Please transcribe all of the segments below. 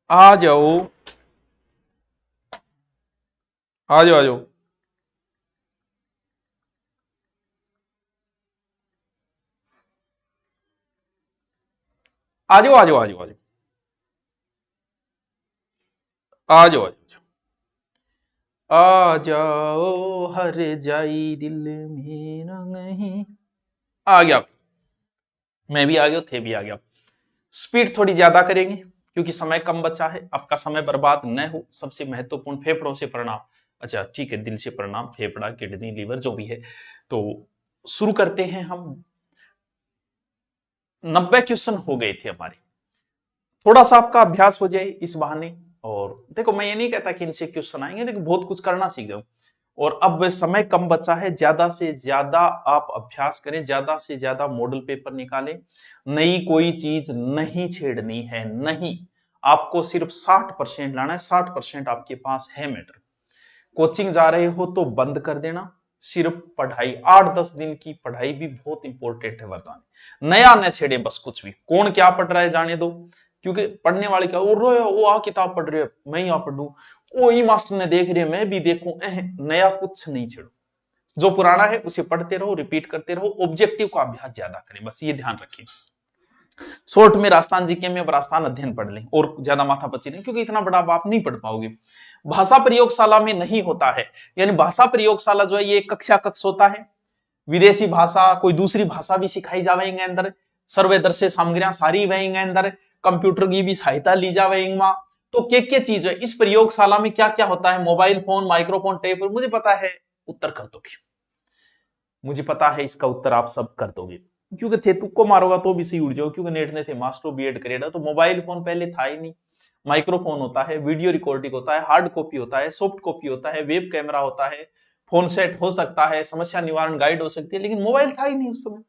आ जाओ, आ जाओ, आ जाओ। आ जाओ, आ जाओ, आ जाओ, आ जाओ, आ जाओ, आ जाओ। आ जाओ, हर जाई दिल में नहीं। आ गया। मैं भी आ गया, थे भी आ गया। स्पीड थोड़ी ज्यादा करेंगे क्योंकि समय कम बचा है, आपका समय बर्बाद न हो। सबसे महत्वपूर्ण, फेफड़ों से प्रणाम। अच्छा ठीक है, दिल से प्रणाम, फेफड़ा, किडनी, लीवर जो भी है। तो शुरू करते हैं हम। 90 क्वेश्चन हो गए थे हमारे। थोड़ा सा आपका अभ्यास हो जाए इस बहाने। और देखो, मैं ये नहीं कहता कि इनसे क्वेश्चन आएंगे, लेकिन बहुत कुछ करना सीख जाओ। और अब समय कम बचा है, ज्यादा से ज्यादा आप अभ्यास करें, ज्यादा से ज्यादा मॉडल पेपर निकालें। नई कोई चीज नहीं छेड़नी है, नहीं। आपको सिर्फ 60% लाना है, 60% आपके पास है मैटर। कोचिंग जा रहे हो तो बंद कर देना। सिर्फ पढ़ाई, 8-10 दिन की पढ़ाई भी बहुत इंपॉर्टेंट है वर्तमान में। नया न छेड़े बस कुछ भी। कौन क्या पढ़ रहा है जाने दो। क्योंकि पढ़ने वाले क्या, वो आ किताब पढ़ रहे हो, मैं यहाँ पढ़ लू। वो ही मास्टर ने देख रहे, मैं भी देखूं। नया कुछ नहीं छेड़ो। जो पुराना है उसे पढ़ते रहो, रिपीट करते रहो, ऑब्जेक्टिव का अभ्यास ज्यादा करें, बस ये ध्यान रखिए। शॉर्ट में राजस्थान जीके में राजस्थान अध्ययन पढ़ लें और ज्यादा माथा पची नहीं, क्योंकि इतना बड़ा आप नहीं पढ़ पाओगे। भाषा प्रयोगशाला में नहीं होता है। यानी भाषा प्रयोगशाला जो है ये कक्षा कक्ष होता है। विदेशी भाषा, कोई दूसरी भाषा भी सिखाई जावेंगे अंदर। सर्वे से सामग्रियां सारी वहेंगे अंदर। कंप्यूटर की भी सहायता ली जावेंगे वहां। तो क्या चीज है इस प्रयोगशाला में, क्या क्या होता है, मोबाइल फोन, माइक्रोफोन, टेप, मुझे पता है उत्तर कर दोगे। मुझे पता है इसका उत्तर आप सब कर दोगे। क्योंकि थे तुक्को मारोगा तो भी सही उड़ जाओ, क्योंकि नेट ने थे मास्टर बीएड करेगा। तो मोबाइल फोन पहले था ही नहीं। माइक्रोफोन होता है, वीडियो रिकॉर्डिंग होता है, हार्ड कॉपी होता है, सॉफ्ट कॉपी होता है, वेब कैमरा होता है, फोन सेट हो सकता है, समस्या निवारण गाइड हो सकती है, लेकिन मोबाइल था ही नहीं उस समय।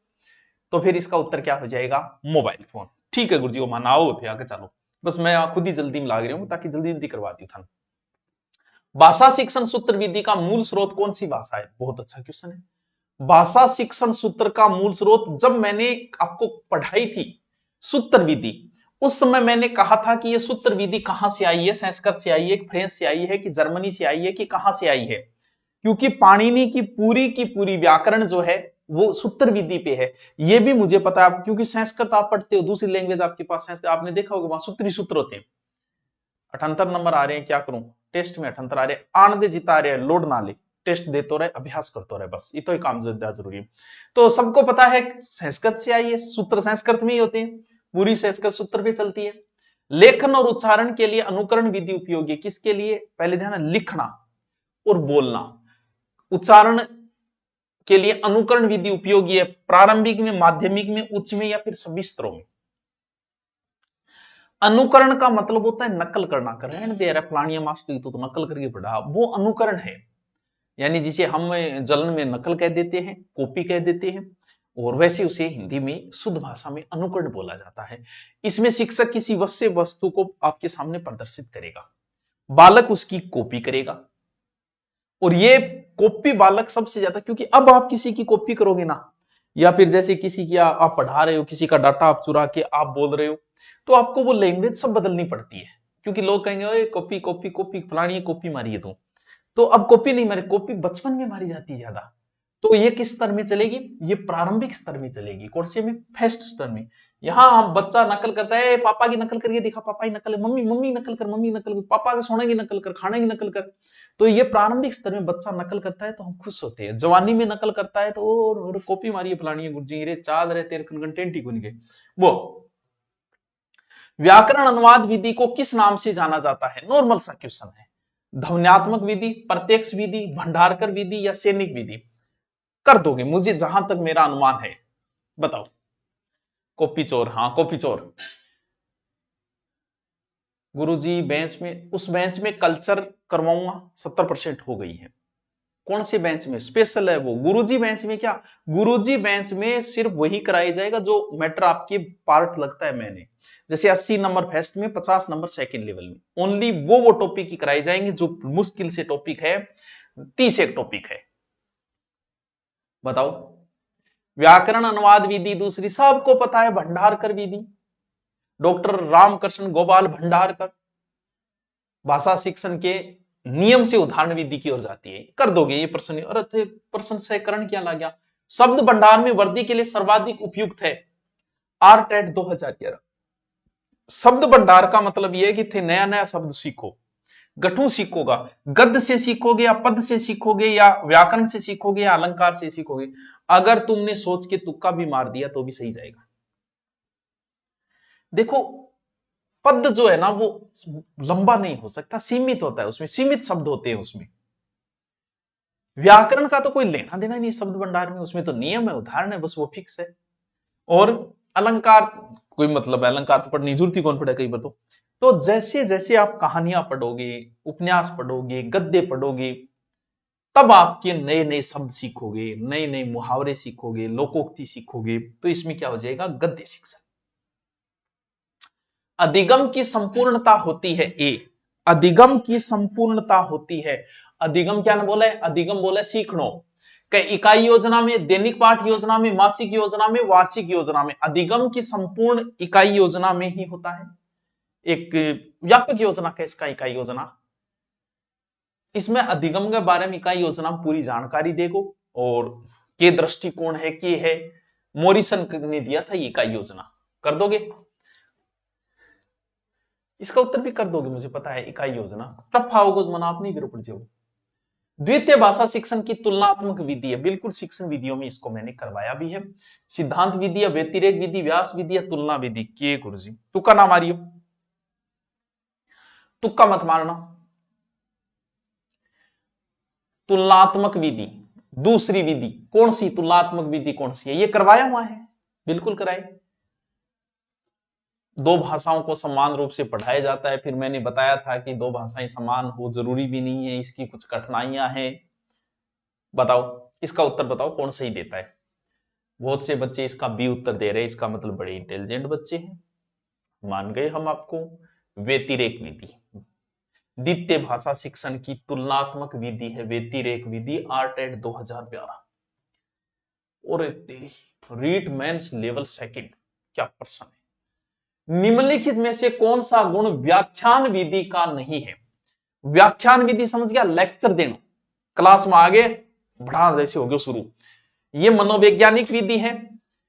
तो फिर इसका उत्तर क्या हो जाएगा, मोबाइल फोन। ठीक है गुरु जी, वो मनाओ थे आगे, चलो। बस मैं खुद ही जल्दी में लाग रही हूँ ताकि जल्दी जल्दी करवा दी था। भाषा शिक्षण सूत्र विधि का मूल स्रोत कौन सी भाषा है, बहुत अच्छा क्वेश्चन है। भाषा शिक्षण सूत्र का मूल स्रोत, जब मैंने आपको पढ़ाई थी सूत्र विधि, उस समय मैंने कहा था कि ये सूत्र विधि कहां से आई है, संस्कृत से आई है, फ्रेंच से आई है, कि जर्मनी से आई है, कि कहां से आई है। क्योंकि पाणिनि की पूरी व्याकरण जो है वो सूत्र विधि पे है। ये भी मुझे पता है, क्योंकि संस्कृत आप पढ़ते हो, दूसरी लैंग्वेज आपके पास संस्कृत, आपने देखा होगा वहां सूत्री सूत्र होते हैं। 78 नंबर आ रहे हैं, क्या करूं। टेस्ट में 78 आ रहे हैं, आन दे जिता रहे हैं, लोड ना ले। टेस्ट देते रहे, अभ्यास करते रहे, बस ये तो ही काम ज्यादा जरूरी है। तो सबको पता है संस्कृत से आई है, सूत्र संस्कृत में ही होते हैं। पूरी संस्कृत सूत्र पे चलती है। लेखन और उच्चारण के लिए अनुकरण विधि उपयोगी है, किसके लिए, पहले ध्यान है, लिखना और बोलना। उच्चारण के लिए अनुकरण विधि उपयोगी है, प्रारंभिक में, माध्यमिक में, उच्च में, या फिर सभी स्तरों में। अनुकरण का मतलब होता है नकल करना। रहने दे रहा फलानिया मास्टर तो नकल करके पढ़ा, वो अनुकरण है। यानी जिसे हम जलन में नकल कह देते हैं, कॉपी कह देते हैं। और वैसे उसे हिंदी में शुद्ध भाषा में अनुकरण बोला जाता है। इसमें शिक्षक किसी वस्तु को आपके सामने प्रदर्शित करेगा, बालक उसकी कॉपी करेगा। और ये कॉपी बालक सबसे ज्यादा, क्योंकि अब आप किसी की कॉपी करोगे ना, या फिर जैसे किसी की आप पढ़ा रहे हो, किसी का डाटा आप चुरा के आप बोल रहे हो, तो आपको वो लैंग्वेज सब बदलनी पड़ती है। क्योंकि लोग कहेंगे ओए कॉपी कॉपी कॉपी, फलानी कॉपी मारी है तो अब कॉपी नहीं मारी, कॉपी बचपन में मारी जाती है ज्यादा। तो ये किस स्तर में चलेगी, ये प्रारंभिक स्तर में चलेगी, कौन से में, फर्स्ट स्तर में। यहाँ हम बच्चा नकल करता है, पापा की नकल करके दिखा, पापा की नकल, मम्मी मम्मी नकल कर, मम्मी नकल कर, पापा के सोने की नकल कर, खाने की नकल कर। तो ये प्रारंभिक स्तर में बच्चा नकल करता है तो हम खुश होते हैं। जवानी में नकल करता है तो और कॉपी मारी है फलानी है गुरुजी, रे चाल रहे तेरे कंटेंट ही नहीं गए वो। व्याकरण अनुवाद विधि को किस नाम से जाना जाता है, नॉर्मल सा क्वेश्चन है। ध्वन्यात्मक विधि, प्रत्यक्ष विधि, भंडारकर विधि, या सैनिक विधि। कर दोगे मुझे जहां तक मेरा अनुमान है, बताओ। कॉपी चोर, हाँ कॉपी चोर। गुरुजी बेंच में, उस बेंच में कल्चर करवाऊंगा, 70% हो गई है। कौन से बेंच में, स्पेशल है वो। गुरुजी बेंच में क्या, गुरुजी बेंच में सिर्फ वही कराया जाएगा जो मैटर आपके पार्ट लगता है मैंने। जैसे 80 नंबर फर्स्ट में, 50 नंबर सेकंड लेवल में, ओनली वो टॉपिक ही कराए जाएंगे जो मुश्किल से टॉपिक है, 30 एक टॉपिक है। बताओ। व्याकरण अनुवाद विधि दूसरी सबको पता है, भंडारकर विधि। डॉक्टर रामकृष्ण गोपाल भंडारकर, भाषा शिक्षण के नियम से उदाहरण विधि की ओर जाती है। कर दोगे ये प्रश्न, और प्रश्न सहकरण क्या ला गया? शब्द भंडार में वर्दी के लिए सर्वाधिक उपयुक्त है आरटेट 2011। शब्द भंडार का मतलब यह है कि थे नया नया शब्द सीखो, गठू सीखोगा, गद्य से सीखोगे या पद से सीखोगे या व्याकरण से सीखोगे या अलंकार से सीखोगे। अगर तुमने सोच के तुक्का भी मार दिया तो भी सही जाएगा। देखो, पद जो है ना वो लंबा नहीं हो सकता, सीमित होता है, उसमें सीमित शब्द होते हैं। उसमें व्याकरण का तो कोई लेना देना नहीं शब्द भंडार में, उसमें तो नियम है, उदाहरण है, बस वो फिक्स है। और अलंकार कोई मतलब है, अलंकार तो पढ़ने की जरूरत ही कौन पढ़े कई बार तो जैसे जैसे आप कहानियां पढ़ोगे, उपन्यास पढ़ोगे, गद्य पढ़ोगे, तब आपके नए नए शब्द सीखोगे, नए नए मुहावरे सीखोगे, लोकोक्ति सीखोगे, तो इसमें क्या हो जाएगा? गद्य शिक्षा। अधिगम की संपूर्णता होती है ए, अधिगम की संपूर्णता होती है। अधिगम क्या बोला है? अधिगम बोला है सीखनो। इकाई योजना में, दैनिक पाठ योजना में, मासिक योजना में, वार्षिक योजना में। अधिगम की संपूर्ण इकाई योजना में ही होता है। एक व्यापक योजना का इसका इकाई योजना, इसमें अधिगम के बारे में इकाई योजना में पूरी जानकारी देखो। और के दृष्टिकोण है, के है, मोरिसन ने दिया था ये इकाई योजना। कर दोगे? इसका उत्तर भी कर दोगे मुझे पता है। इकाई योजना टफ आओगे मन आप नहीं पड़ जाओ। द्वितीय भाषा शिक्षण की तुलनात्मक विधि है, बिल्कुल शिक्षण विधियों में इसको मैंने करवाया भी है। सिद्धांत विधि या व्यतिरेक विधि, व्यास विधि या तुलना विधि। के गुरुजी तुक्का ना मारियो, तुक्का मत मारना। तुलनात्मक विधि दूसरी विधि कौन सी? तुलनात्मक विधि कौन सी है? ये करवाया हुआ है, बिल्कुल कराए। दो भाषाओं को समान रूप से पढ़ाया जाता है। फिर मैंने बताया था कि दो भाषाएं समान हो जरूरी भी नहीं है, इसकी कुछ कठिनाइयां हैं। बताओ इसका उत्तर, बताओ कौन सही देता है? बहुत से बच्चे इसका बी उत्तर दे रहे हैं, इसका मतलब बड़े इंटेलिजेंट बच्चे हैं, मान गए हम आपको। व्यतिरेक विधि द्वितीय भाषा शिक्षण की तुलनात्मक विधि है, व्यतिरेक विधि, आरटेट 2011। और रीट मेंस लेवल सेकंड, क्या प्रश्न है? निम्नलिखित में से कौन सा गुण व्याख्यान विधि का नहीं है? व्याख्यान विधि समझ गया, लेक्चर देना, क्लास में आगे बढ़ा जैसे हो गया शुरू। ये मनोवैज्ञानिक विधि है।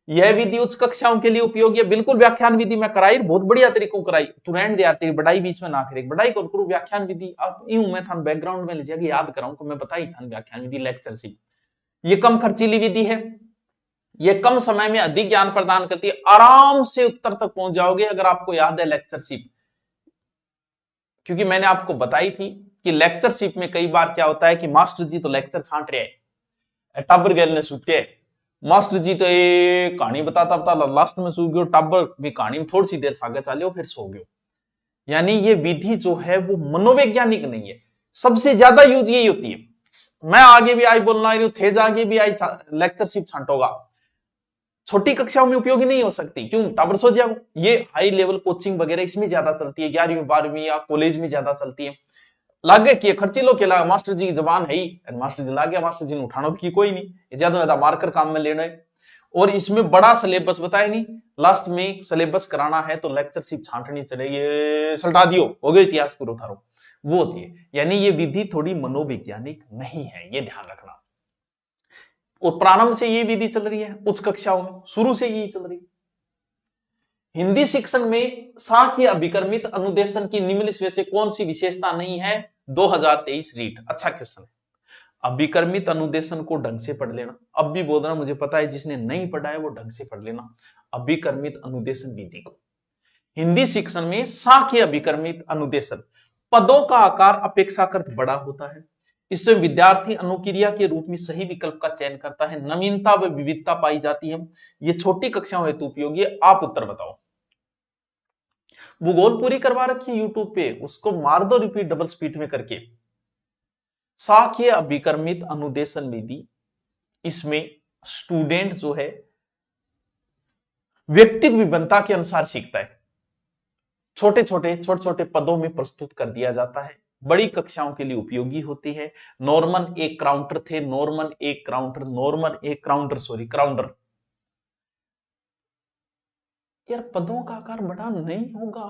यह विधि उच्च कक्षाओं के लिए उपयोगी है। बिल्कुल व्याख्यान विधि में कराई, बहुत बढ़िया तरीकों कराई। तुरंत दे आती बढ़ाई बीच में ना करे, बढ़ाई करो व्याख्यान विधि। अब यूं मैं था बैकग्राउंड में ले जाके याद कराऊं को मैं बताई था व्याख्यान विधि लेक्चर से। ये कम खर्चीली विधि है, ये कम समय में अधिक ज्ञान प्रदान करती है। आराम से उत्तर तक पहुंच जाओगे अगर आपको याद है लेक्चरशिप, क्योंकि मैंने आपको बताई थी कि लेक्चरशिप में कई बार क्या होता है कि मास्टर जी तो लेक्चर छांट रहे हैं, टाबर गैल ने सूते मास्टर जी तो ये कहानी बताता बता लास्ट में सो गयो, टाबर भी कहानी में थोड़ी सी देर सागे चाले फिर सो गयो। यानी ये विधि जो है वो मनोवैज्ञानिक नहीं है। सबसे ज्यादा यूज यही होती है। मैं आगे भी आई बोलना थे आगे भी आई लेक्चरशिप छांटोगा, छोटी कक्षाओं में उपयोगी नहीं हो सकती। क्यों? टाबर सो जाओ। ये हाई लेवल कोचिंग वगैरह इसमें ज्यादा चलती है, 11वीं 12वीं या कॉलेज में ज्यादा चलती है। लागे कि खर्चीलो के लागे मास्टर जी की जबान है ही, मास्टर जी लागे, मास्टर जी ने उठाना तो की कोई नहीं, ज्यादा ज्यादा मार्कर काम में लेना है। और इसमें बड़ा सिलेबस बताए नहीं, लास्ट में सिलेबस कराना है तो लेक्चरशिप छांटनी चलेगी, सल्टा दियो हो गया इतिहास पूरा उतारो, वो होती है। यानी ये विधि थोड़ी मनोवैज्ञानिक नहीं है, ये ध्यान रखना। और प्रारंभ से ये विधि चल रही है, उच्च कक्षाओं में शुरू से यही चल रही है। हिंदी शिक्षण में सांख्य अभिकर्मित अनुदेशन की निम्नलिखित में से कौन सी विशेषता नहीं है? 2023 रीट। अच्छा क्वेश्चन है। अभिकर्मित अनुदेशन को ढंग से पढ़ लेना। अब भी बोल रहा मुझे पता है, जिसने नहीं पढ़ा है वो ढंग से पढ़ लेना अभिकर्मित अनुदेशन विधि को। हिंदी शिक्षण में सांख्य अभिकर्मित अनुदेशन, पदों का आकार अपेक्षाकृत बड़ा होता है। इससे विद्यार्थी अनुक्रिया के रूप में सही विकल्प का चयन करता है। नवीनता व विविधता पाई जाती है। ये छोटी कक्षाओं हेतु उपयोगी है। आप उत्तर बताओ। भूगोल पूरी करवा रखी है यूट्यूब पे, उसको मार दो रिपीट डबल स्पीड में करके। सांख्य अभिकर्मित अनुदेशन विधि, इसमें स्टूडेंट जो है व्यक्तिगत विभिन्नता के अनुसार सीखता है। छोटे छोटे पदों में प्रस्तुत कर दिया जाता है। बड़ी कक्षाओं के लिए उपयोगी होती है। नॉर्मन एक काउंटर थे, नॉर्मन एक काउंटर, नॉर्मन एक काउंटर, सॉरी काउंटर। यार पदों का आकार बड़ा नहीं होगा,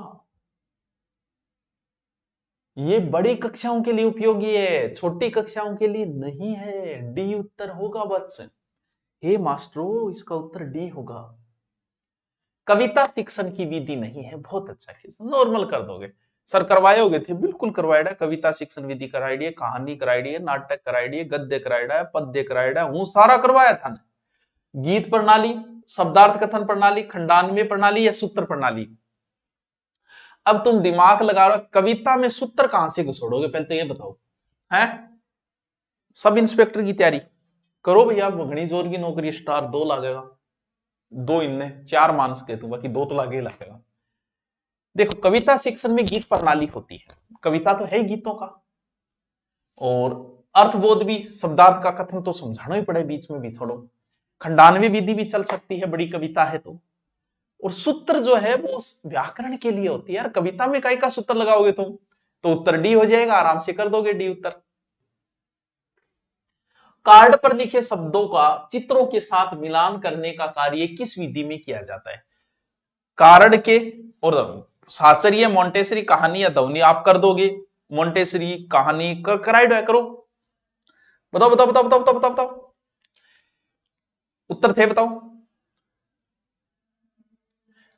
ये बड़ी कक्षाओं के लिए उपयोगी है, छोटी कक्षाओं के लिए नहीं है। डी उत्तर होगा बच्चे। हे मास्टरो, इसका उत्तर डी होगा। कविता शिक्षण की विधि नहीं है। बहुत अच्छा क्वेश्चन, नॉर्मल कर दोगे। सर करवाए होगे थे, बिल्कुल करवाएड़ा है। कविता शिक्षण विधि कराई है, कहानी कराई है, नाटक कराई है, गद्य कराइडा है, पद्य कराइडा है, हूं सारा करवाया था ना। गीत प्रणाली, शब्दार्थ कथन प्रणाली, खंडान्वय प्रणाली या सूत्र प्रणाली। अब तुम दिमाग लगा रहे हो, कविता में सूत्र कहां से घुसोड़ोगे, पहले तो ये बताओ। है सब इंस्पेक्टर की तैयारी करो भैया, घनी जोर की नौकरी, स्टार 2 लागेगा। 2 इनने 4 मान सके तू, बाकी 2 तो लागे ही लगेगा। देखो, कविता शिक्षण में गीत प्रणाली होती है। कविता तो है ही गीतों का, और अर्थबोध भी, शब्दार्थ का कथन तो समझाना ही पड़े बीच में भी, छोड़ो। खंडान्वय विधि भी चल सकती है, बड़ी कविता है तो। और सूत्र जो है वो व्याकरण के लिए होती है यार। कविता में कई का सूत्र लगाओगे तुम, तो उत्तर डी हो जाएगा, आराम से कर दोगे डी उत्तर। कार्ड पर लिखे शब्दों का चित्रों के साथ मिलान करने का कार्य किस विधि में किया जाता है? कार्ड के और साचरिया, मोंटेसरी, कहानी या ध्वनि, आप कर दोगे। मोंटेसरी कहानी कराइड है, करो। बताओ बताओ बताओ बताओ बताओ बताओ बताओ, उत्तर थे बताओ।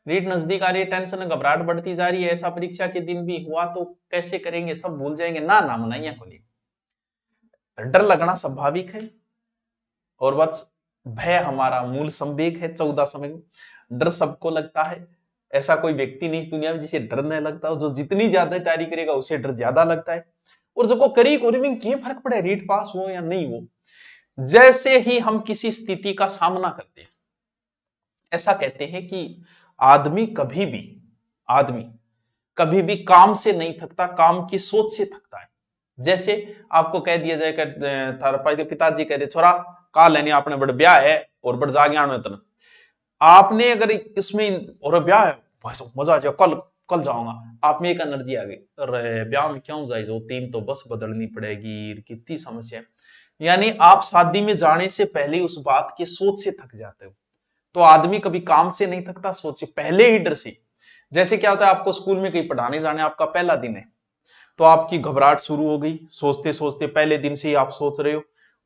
रीट नजदीक आ रही है, टेंशन घबराहट बढ़ती जा रही है, ऐसा परीक्षा के दिन भी हुआ तो कैसे करेंगे, सब भूल जाएंगे ना, नाम नहीं है कोई। डर लगना स्वाभाविक है, और बस भय हमारा मूल संवेग है। 14 समय डर सबको लगता है। ऐसा कोई व्यक्ति नहीं इस दुनिया में जिसे डर नहीं लगता हो। जो जितनी ज्यादा तैयारी करेगा उसे डर ज्यादा लगता है। और जो को करी में क्या फर्क पड़े, रीट पास हो या नहीं हो। जैसे ही हम किसी स्थिति का सामना करते हैं, ऐसा कहते हैं कि आदमी कभी भी काम से नहीं थकता, काम की सोच से थकता है। जैसे आपको कह दिया जाए, थारे पिताजी कह दे, छोरा का लेने आपने बड़ ब्याह है और बड़ जागे आने इतना, आपने अगर इसमें और ब्याह है भाई साहब मजा आ जाए, कल कल जाऊंगा, आप में एक एनर्जी आ गई, अरे ब्याह में क्यों जाए, जो 3 तो बस बदलनी पड़ेगी, कितनी समस्या है। यानी आप शादी में जाने से पहले उस बात की सोच से थक जाते हो। तो आदमी कभी काम से नहीं थकता, सोच से, पहले ही डर से। जैसे क्या होता है, आपको स्कूल में कहीं पढ़ाने जाने, आपका पहला दिन है, तो आपकी घबराहट शुरू हो गई, सोचते सोचते पहले दिन से ही आप सोच रहे हो।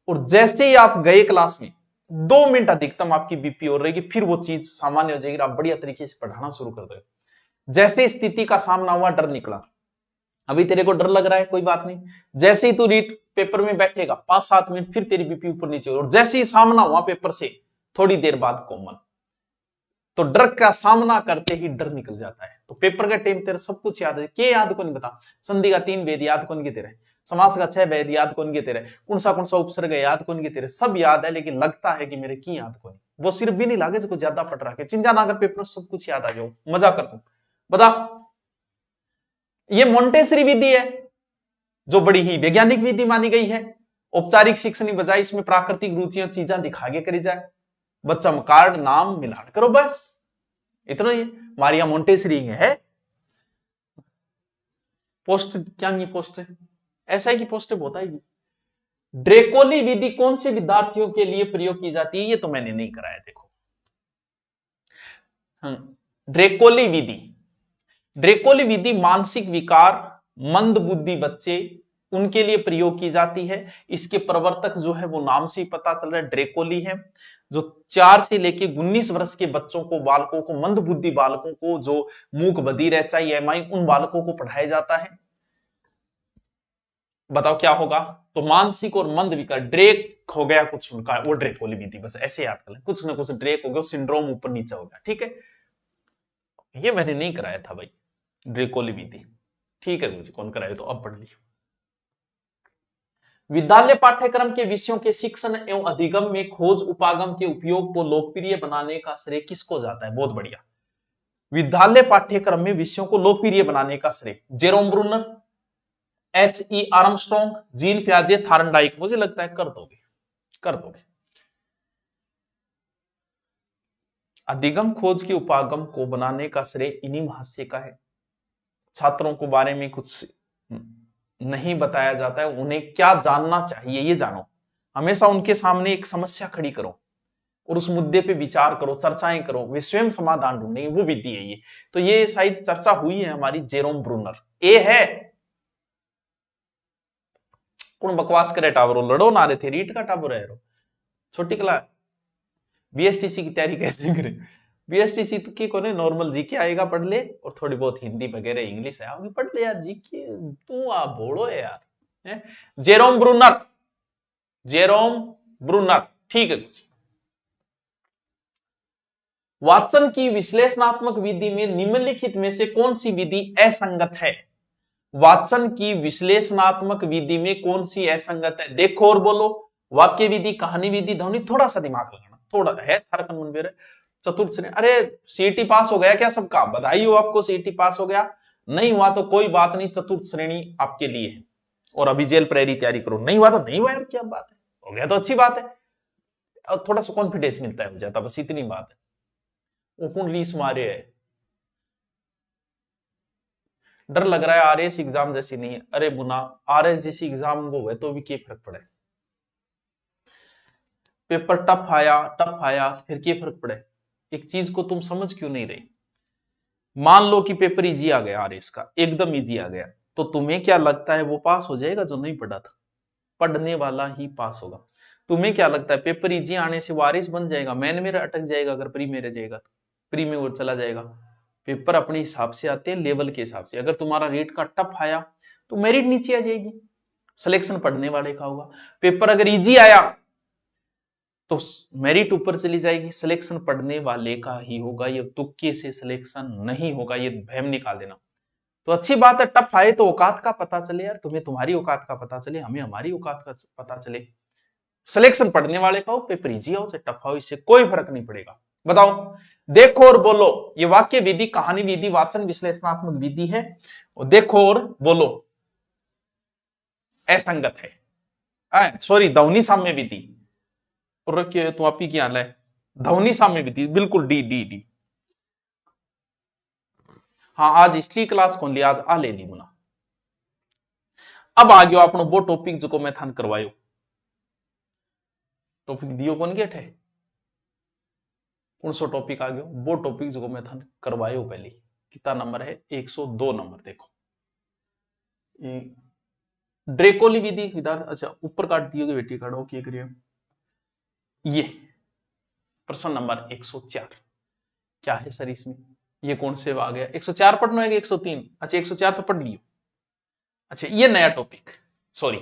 और जैसे ही आप गए क्लास में, 2 मिनट अधिकतम आपकी बीपी हो रहेगी, फिर वो चीज सामान्य हो जाएगी, आप बढ़िया तरीके से पढ़ाना शुरू कर दोगे। जैसे स्थिति का सामना हुआ, डर निकला, अभी तेरे को डर लग रहा है, कोई बात नहीं। जैसे ही तू रीट पेपर में बैठेगा 5-7 मिनट, फिर तेरी बीपी ऊपर नीचे, और जैसे ही सामना हुआ पेपर से थोड़ी देर बाद कॉमन। तो डर का सामना करते ही डर निकल जाता है। तो पेपर का टाइम तेरा सब कुछ याद है, के याद को नहीं बता, संधि का 3 भेद याद कौन के तेरे, समास का 6 भेद याद कौन के तेरे, कौन सा उपसर्ग है याद कौन के तेरे, सब याद है, लेकिन लगता है कि मेरे की याद को नहीं। वो सिर्फ भी नहीं लागे जो ज्यादा पढ़ रहा है, चिंता ना कर, पेपर सब कुछ याद आ जाओ, मजा कर तू। बता, ये मोंटेसरी विधि है, जो बड़ी ही वैज्ञानिक विधि मानी गई है। औपचारिक शिक्षण की बजाय इसमें प्राकृतिक रुचियां चीजें दिखागे करी जाए। बच्चा में कार्ड नाम मिलान करो, बस इतना ही। मारिया मोंटेसरी है। पोस्ट क्या नहीं, पोस्ट ऐसा है कि पोस्ट बहुत आएगी। ड्रेकोली विधि कौन से विद्यार्थियों के लिए प्रयोग की जाती है, ये तो मैंने नहीं कराया, देखो। ड्रेकोली विधि, ड्रेकोली विधि मानसिक विकार, मंद बुद्धि बच्चे, उनके लिए प्रयोग की जाती है। इसके प्रवर्तक जो है वो नाम से ही पता चल रहा है, ड्रेकोली है। जो 4 से लेके 19 वर्ष के बच्चों को, बालकों को, मंद बुद्धि बालकों को, जो मूक बधिर है, चाहे एमआई, उन बालकों को पढ़ाया जाता है। बताओ क्या होगा, तो मानसिक और मंद विकार, ड्रेक हो गया कुछ उनका, वो ड्रेकोली विधि, बस ऐसे याद कर लें, कुछ ना कुछ ड्रेक हो गया, सिंड्रोम ऊपर नीचे हो गया, ठीक है। ये मैंने नहीं कराया था भाई, ड्रेकोली विधि, ठीक है, मुझे कौन कराया, तो अब पढ़ लिया। विद्यालय पाठ्यक्रम के विषयों के शिक्षण एवं अधिगम में खोज उपागम के उपयोग को लोकप्रिय बनाने का श्रेय किसको जाता है? बहुत बढ़िया। विद्यालय पाठ्यक्रम में विषयों को लोकप्रिय बनाने का श्रेय Jerome Bruner, H.E. Armstrong, Jean प्याजे, थार्नडाइक, मुझे लगता है कर दोगे, कर दोगे। अधिगम खोज के उपागम को बनाने का श्रेय इन्हीं महाशय का है। छात्रों को बारे में कुछ नहीं बताया जाता है, उन्हें क्या जानना चाहिए ये जानो। हमेशा उनके सामने एक समस्या खड़ी करो और उस मुद्दे पे विचार करो, चर्चाएं करो, वे स्वयं समाधान ढूंढेंगे, वो विधि है ये। तो ये शायद चर्चा हुई है हमारी जेरोम ब्रूनर। ए है, कौन बकवास करे टावरो, लड़ो ना रहे थे, रीट का टावर है छोटी क्लास। बीएसटीसी की तैयारी कैसे करें? बीएसटीसी तो की कोने नॉर्मल जीके आएगा पढ़ ले, और थोड़ी बहुत हिंदी वगैरह इंग्लिश है आगे पढ़ ले यार, जीके तू आप भोड़ो है यार। है? जेरोम ब्रूनर, जेरोम ब्रूनर, ठीक है कुछ। वाटसन की विश्लेषणात्मक विधि में निम्नलिखित में से कौन सी विधि असंगत है? वाटसन की विश्लेषणात्मक विधि में कौन सी असंगत है? देखो और बोलो। वाक्य विधि, कहानी विधि, ध्वनि, थोड़ा सा दिमाग लगाना, थोड़ा है थारकन मनवीर। चतुर्थ श्रेणी, अरे सीईटी पास हो गया क्या सबका? बधाई हो आपको, सीईटी पास हो गया। नहीं हुआ तो कोई बात नहीं, चतुर्थ श्रेणी आपके लिए है। और अभी जेल प्रेरी तैयारी करो। नहीं हुआ तो नहीं हुआ यार, क्या बात है, हो गया तो अच्छी बात है, और थोड़ा सा कॉन्फिडेंस मिलता है, हो जाता, बस इतनी बात है। वो कौन लीस मारे है, डर लग रहा है, आरएस एग्जाम जैसी नहीं है। अरे मुना, आरएस जैसी एग्जाम वो है तो भी क्या फर्क पड़े, पेपर टफ आया फिर क्या फर्क पड़े? एक चीज को तुम समझ क्यों नहीं रही? मान लो कि पेपर इजी आ गया, आरएस का एकदम इजी आ गया, तो तुम्हें क्या लगता है वो पास हो जाएगा जो नहीं पढ़ा था? पढ़ने वाला ही पास होगा। तुम्हें क्या लगता है पेपर इजी आने से वो आरएस बन जाएगा? मेन में अटक जाएगा अगर प्री में रह जाएगा तो? प्री में वो चला जाएगा। पेपर अपने हिसाब से आते हैं, लेवल के हिसाब से। अगर तुम्हारा रेट का टफ आया तो मेरिट नीचे आ जाएगी, सिलेक्शन पढ़ने वाले का होगा। पेपर अगर इजी आया तो मेरिट ऊपर चली जाएगी, सिलेक्शन पढ़ने वाले का ही होगा। ये तुक्के से सिलेक्शन नहीं होगा, ये भ्रम निकाल देना। तो अच्छी बात है, टफ आए तो औकात का पता चले यार, तुम्हें तुम्हारी औकात का पता चले, हमें हमारी औकात का पता चले। सिलेक्शन पढ़ने वाले का हो, पेपर इजी आओ चाहे टफ आओ, इससे कोई फर्क नहीं पड़ेगा। बताओ, देखो और बोलो। ये वाक्य विधि, कहानी विधि, वाचन विश्लेषणात्मक विधि है, और देखो और बोलो असंगत है। सॉरी, ध्वनि साम्य विधि, और तो आप ही की हाल है, ध्वनि साम्य विधि, बिल्कुल डी डी डी। हाँ, आज हिस्ट्री क्लास कौन लिया, आज आ ले ली मुना। अब आ गयो अपनो वो टॉपिक जो मैं थान करवायो, टॉपिक दियो कौन गेट है, कौन सो टॉपिक आ गयो, वो टॉपिक जो मैं थान करवायो पहले। कितना नंबर है? 102 नंबर। देखो ड्रेकोली विधि विधान, अच्छा ऊपर काट दियोगे बेटी, काटो क्या करिए। ये प्रश्न नंबर 104 क्या है सर इसमें? ये कौन से आ गया? 104 पढ़ना है कि 103? अच्छा 104 तो पढ़ लियो। अच्छा ये नया टॉपिक, सॉरी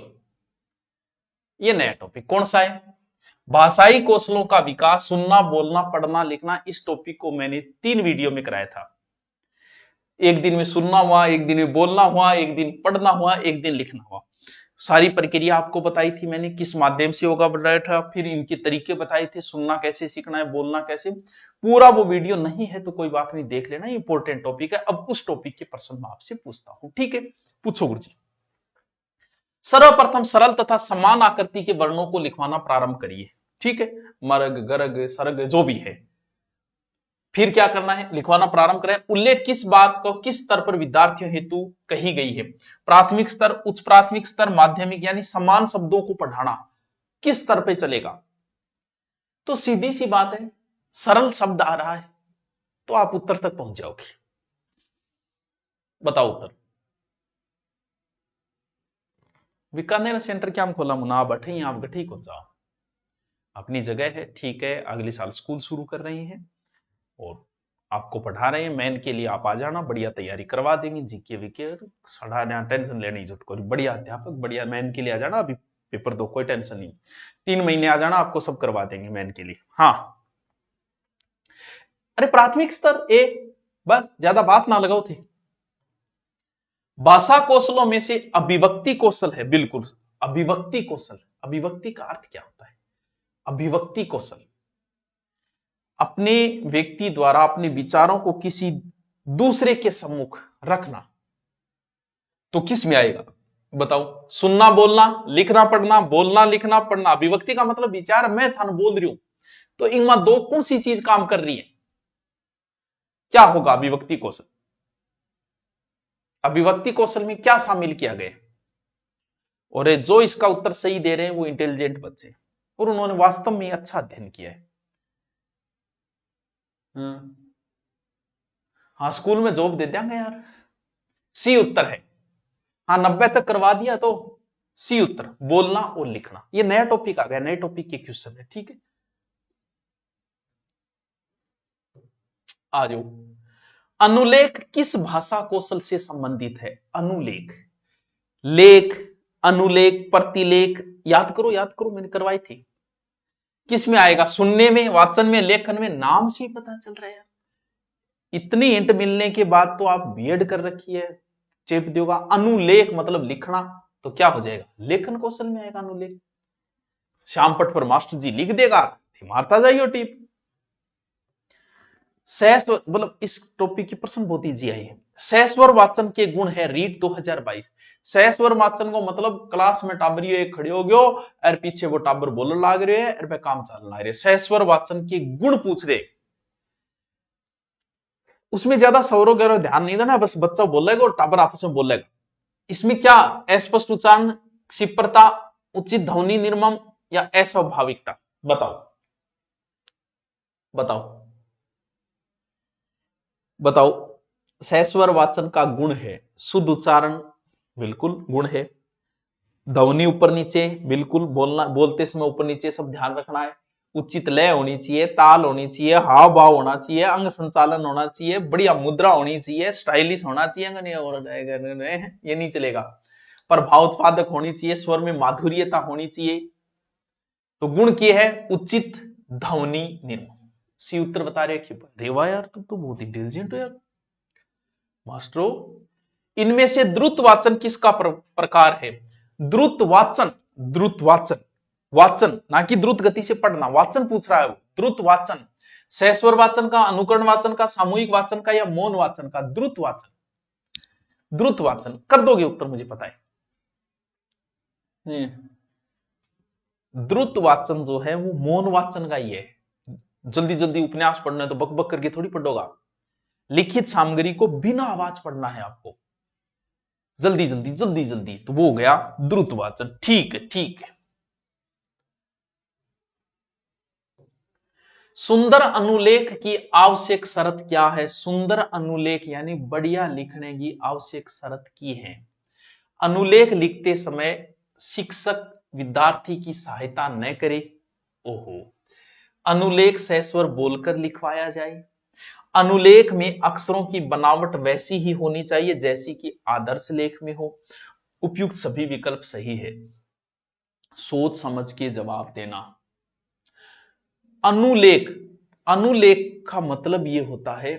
ये नया टॉपिक कौन सा है? भाषाई कौशलों का विकास, सुनना, बोलना, पढ़ना, लिखना। इस टॉपिक को मैंने 3 वीडियो में कराया था। एक दिन में सुनना हुआ, एक दिन में बोलना हुआ, एक दिन पढ़ना हुआ, एक दिन लिखना हुआ। सारी प्रक्रिया आपको बताई थी मैंने, किस माध्यम से होगा बताया था, फिर इनके तरीके बताए थे, सुनना कैसे सीखना है, बोलना कैसे। पूरा वो वीडियो नहीं है तो कोई बात नहीं, देख लेना, इंपॉर्टेंट टॉपिक है। अब उस टॉपिक के प्रश्न मैं आपसे पूछता हूं, ठीक है? पूछो गुरुजी। सर्वप्रथम सरल तथा समान आकृति के वर्णों को लिखवाना प्रारंभ करिए, ठीक है? मर्ग, गर्ग, सर्ग जो भी है, फिर क्या करना है? लिखवाना प्रारंभ करें। उल्लेख किस बात को किस स्तर पर विद्यार्थियों हेतु कही गई है? प्राथमिक स्तर, उच्च प्राथमिक स्तर, माध्यमिक, यानी समान शब्दों को पढ़ाना किस स्तर पे चलेगा? तो सीधी सी बात है, सरल शब्द आ रहा है तो आप उत्तर तक पहुंच जाओगे। बताओ उत्तर। बीकानेर सेंटर क्या हम खोला मुना, आप बैठे आप गठी को जाओ, अपनी जगह है, ठीक है? अगले साल स्कूल शुरू कर रहे हैं और आपको पढ़ा रहे हैं, मैन के लिए आप आ जाना, बढ़िया तैयारी करवा देंगे, जीके वीके सड़ा टेंशन लेने की जरूरत कोई, बढ़िया अध्यापक, बढ़िया मैन के लिए आ जाना। अभी पेपर दो, कोई टेंशन नहीं, 3 महीने आ जाना, आपको सब करवा देंगे मैन के लिए। हाँ, अरे प्राथमिक स्तर ए, बस ज्यादा बात ना लगाओ थे। भाषा कौशलों में से अभिव्यक्ति कौशल है, बिल्कुल अभिव्यक्ति कौशल। अभिव्यक्ति का अर्थ क्या होता है? अभिव्यक्ति कौशल अपने व्यक्ति द्वारा अपने विचारों को किसी दूसरे के सम्मुख रखना। तो किस में आएगा बताओ? सुनना, बोलना, लिखना, पढ़ना, बोलना, लिखना, पढ़ना। अभिव्यक्ति का मतलब विचार मैं थान बोल रही हूं, तो इनमें दो कौन सी चीज काम कर रही है? क्या होगा अभिव्यक्ति कौशल? अभिव्यक्ति कौशल में क्या शामिल किया गया? और जो इसका उत्तर सही दे रहे हैं वो इंटेलिजेंट बच्चे, और उन्होंने वास्तव में अच्छा अध्ययन किया है। हाँ, स्कूल में जॉब दे देंगे यार। सी उत्तर है। हाँ, 90 तक करवा दिया तो सी उत्तर, बोलना और लिखना। ये नया टॉपिक आ गया, नए टॉपिक के क्वेश्चन है, ठीक है। आ जाओ। अनुलेख किस भाषा कौशल से संबंधित है? अनुलेख, लेख, अनुलेख, प्रतिलेख, याद करो मैंने करवाई थी। किस में आएगा? सुनने में, वाचन में, लेखन में? नाम से ही पता चल रहा है। इतनी हिंट मिलने के बाद तो आप बीएड कर रखी है, चेप दोगा। अनुलेख मतलब लिखना, तो क्या हो जाएगा? लेखन कौशल में आएगा अनुलेख। श्यामपट पर मास्टर जी लिख देगा, मारता जाइयो टिप। सहस्वर, मतलब इस टॉपिक की प्रश्न बहुत इजी आई है। सहस्वर वाचन के गुण है रीट 2022। सहस्वर वाचन को मतलब क्लास में टाबरियो एक खड़े हो गयो और पीछे वो टाबर बोलने लाग रहे है और काम चलना रहे। सहस्वर वाचन के गुण पूछ रहे, उसमें ज्यादा सौरो गौरव ध्यान नहीं देना, बस बच्चा बोलेगा और टाबर आपस में बोलेगा। इसमें क्या? अस्पष्ट उच्चारण, क्षिप्रता, उचित ध्वनि निर्मम या अस्वाभाविकता? बताओ बताओ बताओ। सहस्वर वाचन का गुण है शुद्ध उच्चारण, बिल्कुल गुण है। ध्वनि ऊपर नीचे, बिल्कुल बोलना, बोलते समय ऊपर नीचे सब ध्यान रखना है। उचित लय होनी चाहिए, ताल होनी चाहिए, हाव भाव होना चाहिए, अंग संचालन होना चाहिए, बढ़िया मुद्रा होनी चाहिए, स्टाइलिश होना चाहिए, ये नहीं चलेगा। प्रभाव उत्पादक होनी चाहिए, स्वर में माधुर्यता होनी चाहिए। तो गुण क्या है? उचित ध्वनि निर्मम। सी उत्तर बता रहे कि रेवा यार तुम तो बहुत इंटेलिजेंट हो यार मास्टरो। इनमें से द्रुत वाचन किसका प्रकार है? द्रुत वाचन, द्रुत वाचन, वाचन ना कि द्रुत गति से पढ़ना, वाचन पूछ रहा है वो। द्रुत वाचन सहस्वर वाचन का, अनुकरण वाचन का, सामूहिक वाचन का या मौन वाचन का? द्रुत वाचन, द्रुत वाचन कर दोगे उत्तर, मुझे पता है। द्रुत वाचन जो है वो मौन वाचन का ही है। जल्दी जल्दी उपन्यास पढ़ना है तो बक बक करके थोड़ी पढ़ोगा। लिखित सामग्री को बिना आवाज पढ़ना है आपको, जल्दी जल्दी जल्दी जल्दी, तो वो हो गया द्रुत वाचन। ठीक है, ठीक है। सुंदर अनुलेख की आवश्यक शर्त क्या है? सुंदर अनुलेख यानी बढ़िया लिखने की आवश्यक शर्त की है। अनुलेख लिखते समय शिक्षक विद्यार्थी की सहायता न करे। ओहो। अनुलेख सहस्वर बोलकर लिखवाया जाए। अनुलेख में अक्षरों की बनावट वैसी ही होनी चाहिए जैसी कि आदर्श लेख में हो। उपयुक्त सभी विकल्प सही है। सोच समझ के जवाब देना। अनुलेख, अनुलेख का मतलब यह होता है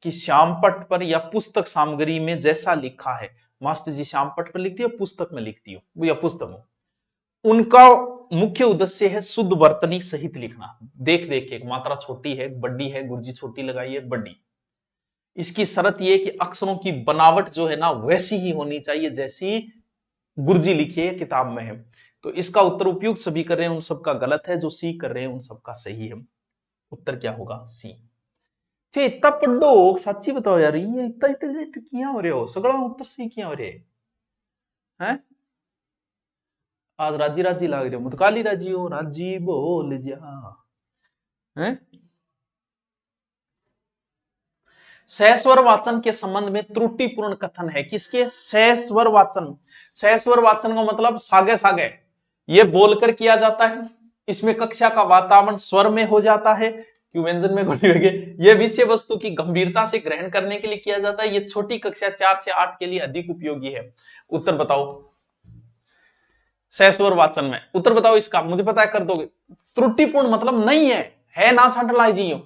कि श्यामपट्ट पर या पुस्तक सामग्री में जैसा लिखा है, मास्टर जी श्यामपट्ट पर लिखती हो, पुस्तक में लिखती हो या पुस्तक हो, उनका मुख्य उद्देश्य है शुद्ध वर्तनी सहित लिखना। देख देख के, मात्रा छोटी है, बड़ी है, गुर्जी छोटी लगाई है, बड़ी। इसकी शर्त यह कि अक्षरों की बनावट जो है ना वैसी ही होनी चाहिए जैसी गुर्जी लिखी है किताब में है। तो इसका उत्तर उपयुक्त सभी कर रहे हैं, उन सबका गलत है, जो सी कर रहे हैं उन सबका सही है। उत्तर क्या होगा? सी। थे इतना पढ़ो, सच्ची बताओ यार, ये इतना इंटेलिजेंट किया हो रहे हो, सगड़ा उत्तर सही किया हो रहे हैं। आज राजी राजी लाग रहे हो, मुतकाली राजी हो, राजी बोल जा हैं। सहस्वर वाचन के संबंध में त्रुटिपूर्ण कथन है। किसके? सहस्वर वाचन। सहस्वर वाचन का मतलब सागे सागे, ये बोलकर किया जाता है। इसमें कक्षा का वातावरण स्वर में हो जाता है, क्यों व्यंजन में घुली हुई। ये विषय वस्तु की गंभीरता से ग्रहण करने के लिए किया जाता है। ये छोटी कक्षा 4 से 8 के लिए अधिक उपयोगी है। उत्तर बताओ सहस्वर वाचन में, उत्तर बताओ इसका, मुझे पता है कर दोगे। त्रुटिपूर्ण मतलब नहीं है ना छांटलाई जियो।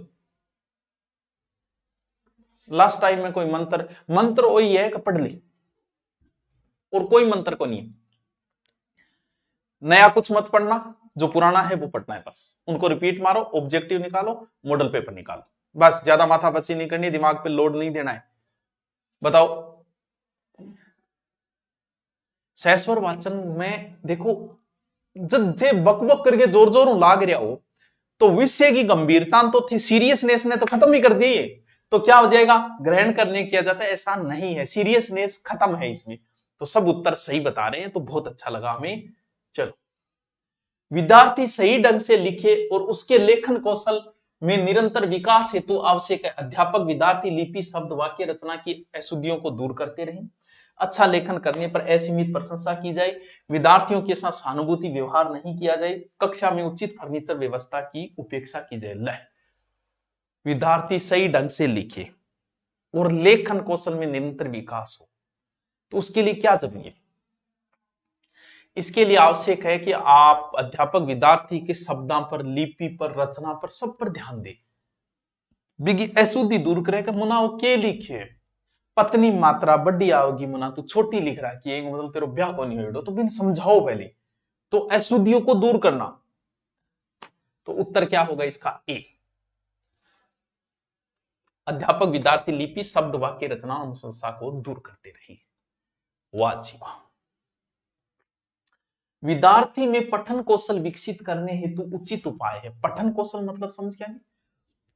लास्ट टाइम में कोई मंत्र, मंत्र वही है कि पढ़ ली, और कोई मंत्र को नहीं है। नया कुछ मत पढ़ना, जो पुराना है वो पढ़ना है बस। उनको रिपीट मारो, ऑब्जेक्टिव निकालो, मॉडल पेपर निकालो, बस। ज्यादा माथापच्ची नहीं करनी, दिमाग पे लोड नहीं देना है। बताओ सहस्वर वाचन में देखो, जब जे बकबक करके जोर जोर लाग रहा हो तो विषय की गंभीरता तो थी, सीरियसनेस ने तो खत्म ही कर दी है। तो क्या हो जाएगा? ग्रहण करने किया जाता है, ऐसा नहीं है, सीरियसनेस खत्म है इसमें। तो सब उत्तर सही बता रहे हैं, तो बहुत अच्छा लगा हमें। चलो, विद्यार्थी सही ढंग से लिखे और उसके लेखन कौशल में निरंतर विकास हेतु आवश्यक है। अध्यापक विद्यार्थी लिपि, शब्द, वाक्य रचना की अशुद्धियों को दूर करते रहें। अच्छा लेखन करने पर असीमित प्रशंसा की जाए, विद्यार्थियों के साथ सहानुभूति व्यवहार नहीं किया जाए, कक्षा में उचित फर्नीचर व्यवस्था की उपेक्षा की जाए। ल विद्यार्थी सही ढंग से लिखे और लेखन कौशल में निरंतर विकास हो, तो उसके लिए क्या जरूरी है? इसके लिए आवश्यक है कि आप अध्यापक विद्यार्थी के शब्दों पर, लिपि पर, रचना पर, सब पर ध्यान दें। अशुद्धि दूर करेगा। मुना वो के लिखे पत्नी मात्रा बड़ी आओगी, मुना तू छोटी लिख रहा कि मतलब तेरे ब्याह को नहीं हो, तो बिन समझाओ पहले तो अशुद्धियों को दूर करना। तो उत्तर क्या होगा इसका? ए। अध्यापक विद्यार्थी लिपि, शब्द, वाक्य रचना, अनुशंसा को दूर करते रहिए। वाह जी वाह। विद्यार्थी में पठन कौशल विकसित करने हेतु उचित उपाय है। पठन कौशल मतलब समझ क्या है?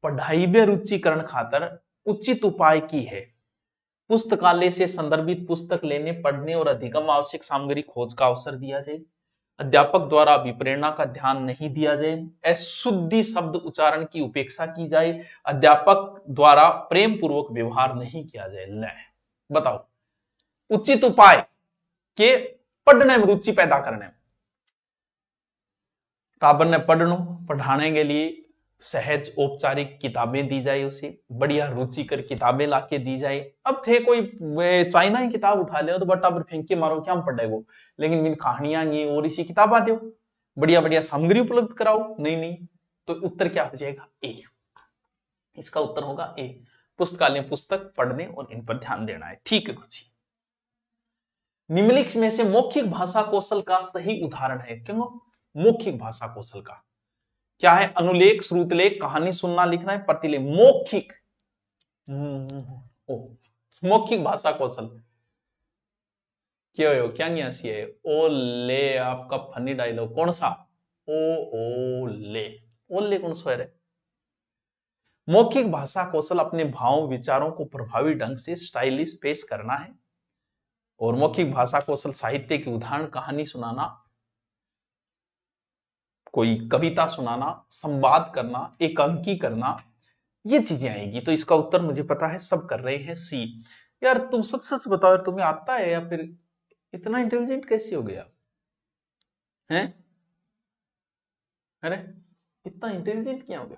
पढ़ाई में रुचिकरण खातर उचित उपाय की है। पुस्तकालय से संदर्भित पुस्तक लेने, पढ़ने और अधिगम आवश्यक सामग्री खोज का अवसर दिया जाए। अध्यापक द्वारा विप्रेरणा का ध्यान नहीं दिया जाए। अशुद्धि शब्द उच्चारण की उपेक्षा की जाए। अध्यापक द्वारा प्रेम पूर्वक व्यवहार नहीं किया जाए। ले बताओ उचित उपाय के पढ़ने में रुचि पैदा करने में। टाबर ने पढ़ाने के लिए सहज औपचारिक किताबें दी जाए, उसे बढ़िया रुचिकर किताबें लाके दी जाए। अब थे कोई चाइना की किताब उठा ले तो बटा पर फेंक के मारो, क्या पढ़े वो, लेकिन बिन कहानियां ये और इसी किताबा दो, बढ़िया बढ़िया सामग्री उपलब्ध कराओ। नहीं नहीं, तो उत्तर क्या हो जाएगा? ए। इसका उत्तर होगा ए। पुस्तकालय पुस्तक पढ़ने और इन पर ध्यान देना है। ठीक है कुछ निम्नलिखित में से मौखिक भाषा कौशल का सही उदाहरण है। क्यों मौखिक भाषा कौशल का क्या है? अनुलेख, श्रुतलेख, कहानी सुनना लिखना है, प्रतिलेख। मौखिक मौखिक भाषा कौशल क्या हो? क्या नहीं हंसी है? ओ ले आपका फनी डायलॉग कौन सा? ओ ले, ओ ले कौन सा है? मौखिक भाषा कौशल अपने भावों विचारों को प्रभावी ढंग से स्टाइलिश पेश करना है। और मौखिक भाषा कौशल साहित्य की उदाहरण, कहानी सुनाना, कोई कविता सुनाना, संवाद करना, एकांकी करना, ये चीजें आएगी। तो इसका उत्तर मुझे पता है, सब कर रहे हैं सी। यार तुम सच सच बताओ यार, तुम्हें आता है या फिर इतना इंटेलिजेंट कैसे हो गया हैं? अरे इतना इंटेलिजेंट क्या हो गया?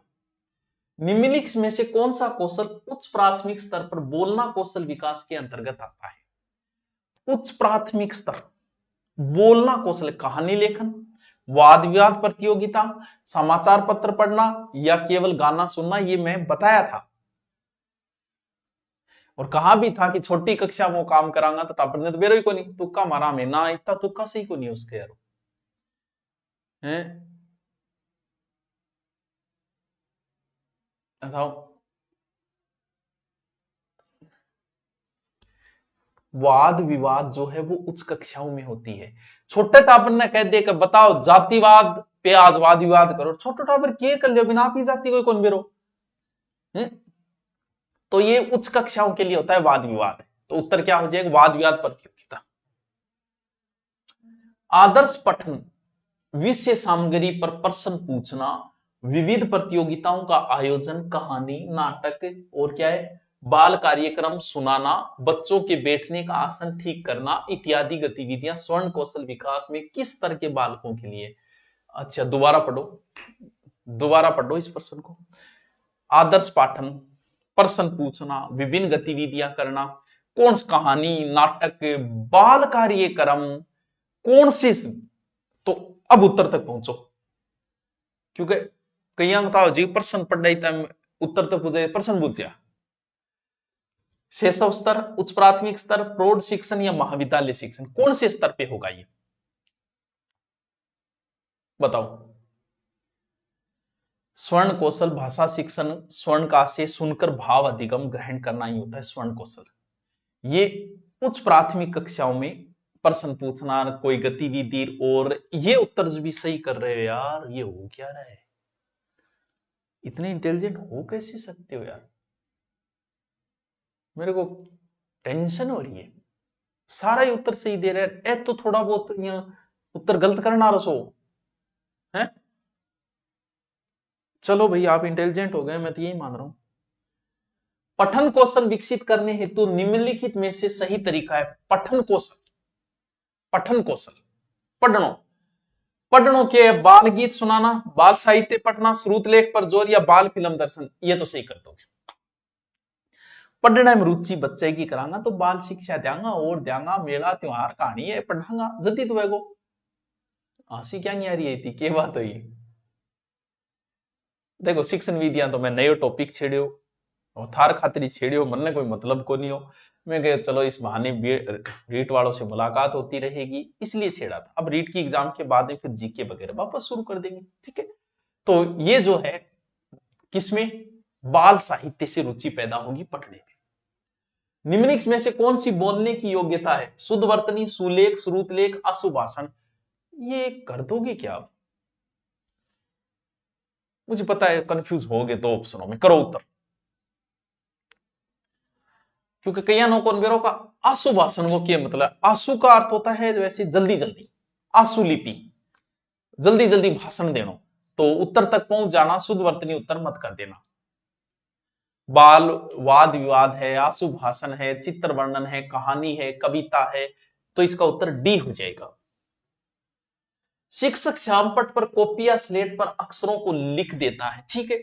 निम्नलिखित में से कौन सा कौशल उच्च प्राथमिक स्तर पर बोलना कौशल विकास के अंतर्गत आता है? उच्च प्राथमिक स्तर बोलना कौशल, कहानी लेखन, वाद विवाद प्रतियोगिता, समाचार पत्र पढ़ना या केवल गाना सुनना। ये मैं बताया था और कहा भी था कि छोटी कक्षा में काम करांगा तो टापर ने तो बेरो ही को नहीं, तुक्का मारा में ना, इतना तुक्का सही को नहीं उसके यार हैं। बताओ वाद विवाद जो है वो उच्च कक्षाओं में होती है। छोटे टापर ने कह दे कर बताओ जातिवाद पे आज वाद विवाद करो, छोटे टापर के कर लियो बिना आप ही जाति कोई कौन बेरो है? तो ये उच्च कक्षाओं के लिए होता है वाद विवाद। तो उत्तर क्या हो जाएगा? वाद विवाद प्रतियोगिता। आदर्श पठन विषय सामग्री पर प्रश्न पूछना, विविध प्रतियोगिताओं का आयोजन, कहानी, नाटक और क्या है बाल कार्यक्रम सुनाना, बच्चों के बैठने का आसन ठीक करना इत्यादि गतिविधियां स्वर्ण कौशल विकास में किस स्तर के बालकों के लिए। अच्छा दोबारा पढ़ो इस प्रश्न को। आदर्श पाठन, प्रश्न पूछना, विभिन्न गतिविधियां करना, कौन सी कहानी, नाटक, बाल कार्यक्रम, कौन से। तो अब उत्तर तक पहुंचो, क्योंकि कई बताओ जी प्रश्न पढ़ रही टाइम उत्तर तक पूछे प्रश्न पूछा। शैशव स्तर, उच्च प्राथमिक स्तर, प्रौढ़ शिक्षण या महाविद्यालय शिक्षण, कौन से स्तर पे होगा ये बताओ? स्वर्ण कौशल भाषा शिक्षण, स्वर्ण का से सुनकर भाव अधिगम ग्रहण करना ही होता है स्वर्ण कौशल। ये उच्च प्राथमिक कक्षाओं में प्रश्न पूछना, कोई गतिविधि, और ये उत्तर भी सही कर रहे हो यार। ये हो क्या रहा है? इतने इंटेलिजेंट हो कैसे सकते हो यार? मेरे को टेंशन हो रही है। सारा ही उत्तर सही दे रहे हैं, तो थोड़ा बहुत उत्तर गलत करना रसो है। चलो भाई आप इंटेलिजेंट हो गए, मैं तो यही मान रहा हूं। पठन कौशल विकसित करने हेतु निम्नलिखित में से सही तरीका है। पठन कौशल, पठन कौशल, पढ़नो, पढ़नो के बाल गीत सुनाना, बाल साहित्य पढ़ना, श्रुत लेख पर जोर या बाल फिल्म दर्शन, ये तो सही कर दोगे। पढ़ने में रुचि बच्चे की कराना तो बाल शिक्षा देंगा और देंगा, मेला त्योहार कहानी है पढ़ांगा जल्दी तो है। हंसी क्या नहीं आ रही थी, क्या बात हुई? देखो शिक्षण विधियां तो मैं नयो टॉपिक छेड़ियो और थार खातरी छेड़ियो, मन ने कोई मतलब को नहीं हो। मैं कह चलो इस बहाने रीट वालों से मुलाकात होती रहेगी इसलिए छेड़ा था। अब रीट की एग्जाम के बाद में फिर जीके वगैरह वापस शुरू कर देंगे, ठीक है। तो ये जो है किसमें, बाल साहित्य से रुचि पैदा होगी पढ़ने में। निम्नलिखित में से कौन सी बोलने की योग्यता है? शुद्ध वर्तनी, सुलेख, श्रुतलेख, अशुभाषण, ये कर दोगे क्या आप? मुझे पता है कंफ्यूज हो गए दो ऑप्शनों में, करो उत्तर। क्योंकि कई नौकरवेरों का आंसू भाषण को क्या मतलब, आंसू का अर्थ होता है वैसे जल्दी जल्दी, आंसू लिपि, जल्दी जल्दी भाषण देना, तो उत्तर तक पहुंच जाना, शुद्ध वर्तनी उत्तर मत कर देना। बाल वाद विवाद है, आंसू भाषण है, चित्र वर्णन है, कहानी है, कविता है, तो इसका उत्तर डी हो जाएगा। शिक्षक श्यामपट्ट पर कॉपी या स्लेट पर अक्षरों को लिख देता है, ठीक है।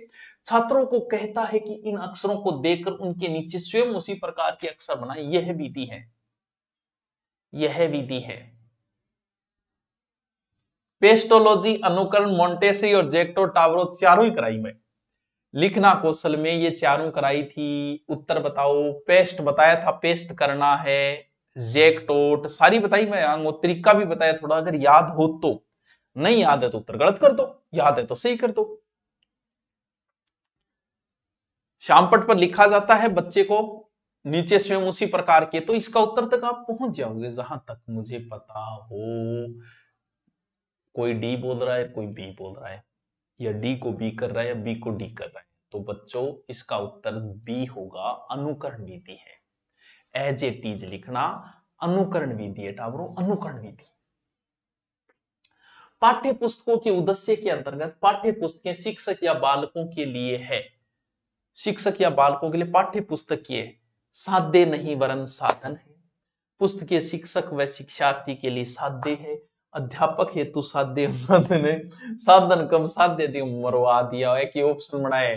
छात्रों को कहता है कि इन अक्षरों को देखकर उनके नीचे स्वयं उसी प्रकार के अक्षर बनाए, यह विधि है, यह विधि है। पेस्टोलॉजी, अनुकरण, मोंटेसरी और जैक्टो टावरो चारों ही कराई मैं। लिखना कौशल में ये चारों कराई थी। उत्तर बताओ। पेस्ट बताया था, पेस्ट करना है। जैक्टोट सारी बताई मैं, तरीका भी बताया थोड़ा, अगर याद हो तो। नहीं याद है तो उत्तर गलत कर दो, याद है तो सही कर दो। श्यामपट्ट पर लिखा जाता है बच्चे को नीचे स्वयं उसी प्रकार के, तो इसका उत्तर तक आप पहुंच जाओगे जहां तक मुझे पता हो। कोई डी बोल रहा है, कोई बी बोल रहा है, या डी को बी कर रहा है या बी को डी कर रहा है, तो बच्चों इसका उत्तर बी होगा, अनुकरण विधि है। एज ए टीज लिखना अनुकरण विधि है टावरों, अनुकरण विधि। पाठ्य पुस्तकों के उद्देश्य के अंतर्गत पाठ्य पुस्तकें शिक्षक या बालकों के लिए है। शिक्षक या बालकों के लिए पाठ्य पुस्तक ये साध्य नहीं वरन साधन है। पुस्तकें शिक्षक व शिक्षार्थी के लिए साध्य है, अध्यापक हेतु साध्य साधन है। साधन कम साध्य दी मरवा दिया है कि ऑप्शन बनाए।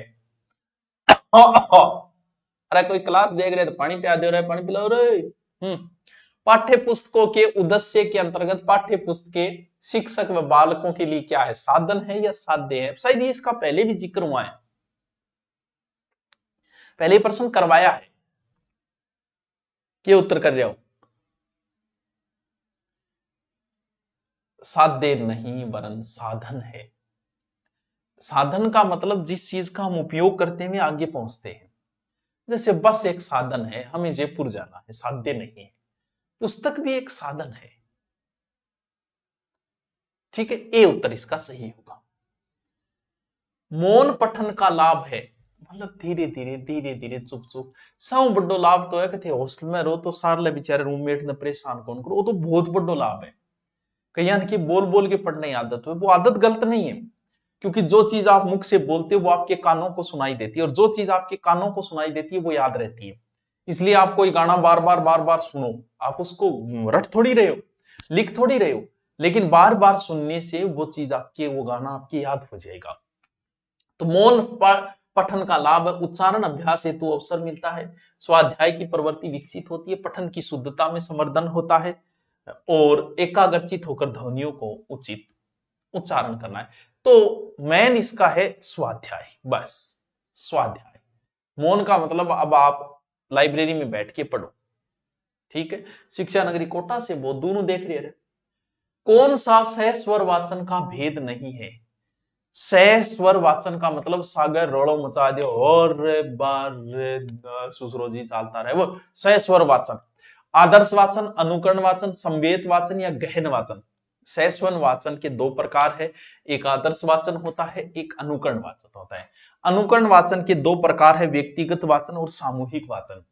अरे कोई क्लास देख रहे तो पानी पिला दे रहे, पानी पिलाओ रे। पाठ्य पुस्तकों के उद्देश्य के अंतर्गत पाठ्य पुस्तकें शिक्षक व बालकों के लिए क्या है, साधन है या साध्य है? शायद ये इसका पहले भी जिक्र हुआ है, पहले प्रश्न करवाया है। क्या उत्तर कर रहे हो? साध्य नहीं वरन साधन है। साधन का मतलब जिस चीज का हम उपयोग करते हुए आगे पहुंचते हैं। जैसे बस एक साधन है, हमें जयपुर जाना है, साध्य नहीं है। पुस्तक भी एक साधन है, ठीक है। ए उत्तर इसका सही होगा। मौन पठन का लाभ है, मतलब धीरे धीरे धीरे धीरे चुप चुप। सब बड़ो लाभ तो है कि हॉस्टल में रहो तो सारे बेचारे रूममेट ने परेशान कौन करो, वो तो बहुत बड़ो लाभ है। कहीं की बोल बोल के पढ़ने की आदत हो, वो आदत गलत नहीं है, क्योंकि जो चीज आप मुख से बोलते हो वो आपके कानों को सुनाई देती है, और जो चीज आपके कानों को सुनाई देती है वो याद रहती है। इसलिए आप कोई गाना बार बार सुनो, आप उसको रट थोड़ी रहे हो, लिख थोड़ी रहे हो, लेकिन बार बार सुनने से वो चीज आपके, वो गाना आपकी याद हो जाएगा। तो मौन पठन का लाभ, उच्चारण अभ्यास हेतु अवसर मिलता है, स्वाध्याय की प्रवृत्ति विकसित होती है, पठन की शुद्धता में संवर्धन होता है, और एकाग्रचित होकर ध्वनियों को उचित उच्चारण करना है। तो मेन इसका है स्वाध्याय, बस स्वाध्याय। मौन का मतलब अब आप लाइब्रेरी में बैठ के पढ़ो, ठीक है। शिक्षा नगरी कोटा से वो दोनों देख रहे हैं। कौन सा सहस्वर वाचन का भेद नहीं है? सहस्वर वाचन का मतलब सागर रोड़ो मचा दो और बार सुसरो जी चलता रहे, वो सहस्वर वाचन। आदर्श वाचन, अनुकरण वाचन, संवेद वाचन या गहन वाचन। सहस्वन वाचन के दो प्रकार है, एक आदर्श वाचन होता है, एक अनुकरण वाचन होता है। अनुकरण वाचन के दो प्रकार है, व्यक्तिगत वाचन और सामूहिक वाचन।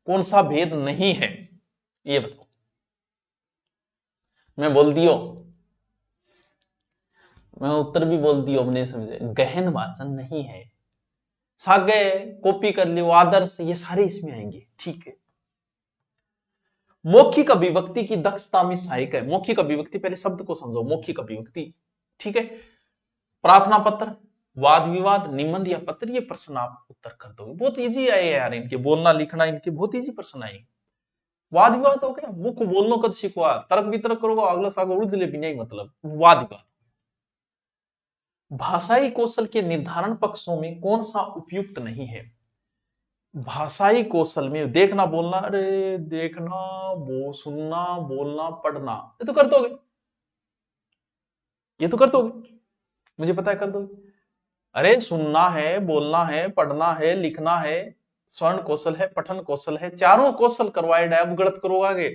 कौन सा भेद नहीं है ये बताओ, मैं बोल दियो, मैं उत्तर भी बोल दियो, हमने समझे। गहन वाचन नहीं है, सागे कॉपी कर लियो, आदर्श, ये सारे इसमें आएंगे। ठीक है। मौखिक अभिव्यक्ति की दक्षता में सहायक है। मौखिक अभिव्यक्ति, पहले शब्द को समझो, मौखिक अभिव्यक्ति। ठीक है। प्रार्थना पत्र, वाद विवाद, निबंध या पत्र, ये प्रश्न आप उत्तर कर दोगे। बहुत इजी आए यार इनके, बोलना लिखना इनके बहुत इजी प्रश्न आए। वाद विवाद हो गया, मुख बोलनो कद सीखवा, तर्क वितर्क करोगे अगला सागो उड़जले भी नहीं, मतलब वाद विवाद। भाषाई कौशल के निर्धारण पक्षों में कौन सा उपयुक्त नहीं है? भाषाई कौशल में देखना बोलना, अरे देखना वो सुनना बोलना पढ़ना, ये तो कर दोगे, ये तो कर दोगे, मुझे पता है कर दोगे। अरे सुनना है, बोलना है, पढ़ना है, लिखना है, स्वर्ण कौशल है, पठन कौशल है, चारों कौशल करवाइड है। अब गलत करोगे आगे,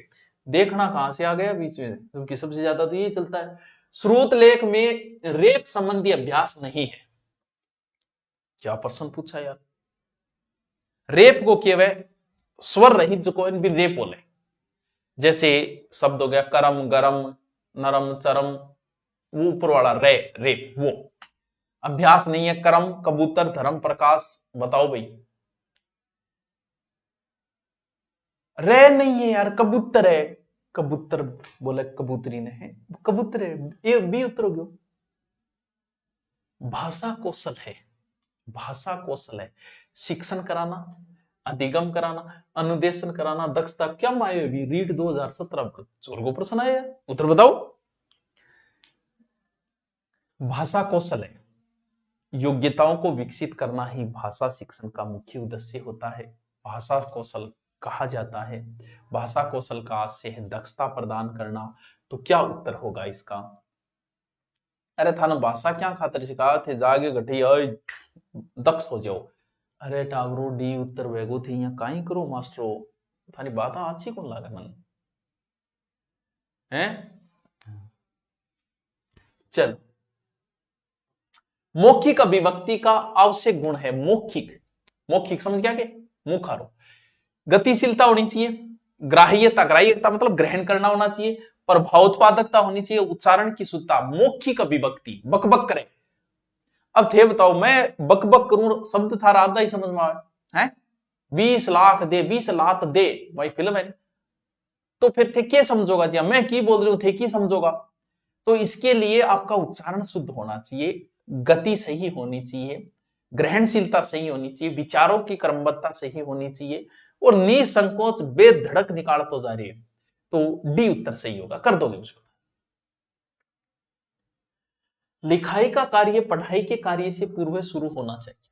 देखना कहां से आ गया बीच में, क्योंकि सबसे ज्यादा तो ये चलता है। स्रोत लेख में रेप संबंधी अभ्यास नहीं है। क्या प्रश्न पूछा यार। रेप को केवल स्वर रहित जो कोई भी रेप बोले, जैसे शब्द हो गया करम, गरम, नरम, चरम, वो ऊपर वाला रे, रेप, वो अभ्यास नहीं है। करम, कबूतर, धर्म, प्रकाश, बताओ भाई। रे नहीं है यार, कबूतर है। कबूतर बोला कबूतरी ने, है कबूतर है, ये भी उत्तर हो गया। भाषा कौशल है, भाषा कौशल है, शिक्षण कराना, अधिगम कराना, अनुदेशन कराना, दक्षता। क्या आए अभी रीड 2017 चोर को प्रश्न आया, उत्तर बताओ। भाषा कौशल है, योग्यताओं को विकसित करना ही भाषा शिक्षण का मुख्य उद्देश्य होता है। भाषा कौशल कहा जाता है। भाषा कौशल का आशय है दक्षता प्रदान करना। तो क्या उत्तर होगा इसका? अरे थाने भाषा क्या खातर सिखा थे, जागे घटी दक्ष हो जाओ। अरे टावरो डी उत्तर वेगो थे, यहाँ काई करो मास्टरो, थानी बात अच्छी कौन लागे मन है। चल, मौखिक अभिव्यक्ति का आवश्यक गुण है मौखिक। मौखिक समझ गया के मुखारो, गतिशीलता होनी चाहिए, ग्राह्यता, ग्राह्यता मतलब ग्रहण करना होना चाहिए, प्रभावोत्पादकता होनी चाहिए, उच्चारण की शुद्धता। मौखिक अभिव्यक्ति बकबक करे। अब थे बताओ, मैं बकबक करूं, शब्द था आधा ही समझ में आए हैं, 20 लाख दे, 20 लाख दे, भाई फिल्म है, तो फिर थे क्या समझोगा जी, मैं की बोल रही हूं थे की समझोगा। तो इसके लिए आपका उच्चारण शुद्ध होना चाहिए, गति सही होनी चाहिए, ग्रहणशीलता सही होनी चाहिए, विचारों की क्रमबद्धता सही होनी चाहिए, और निसंकोच बेधड़क निकाल तो जा रही है। तो डी उत्तर सही होगा, कर दोगे उसको। लिखाई का कार्य पढ़ाई के कार्य से पूर्व शुरू होना चाहिए,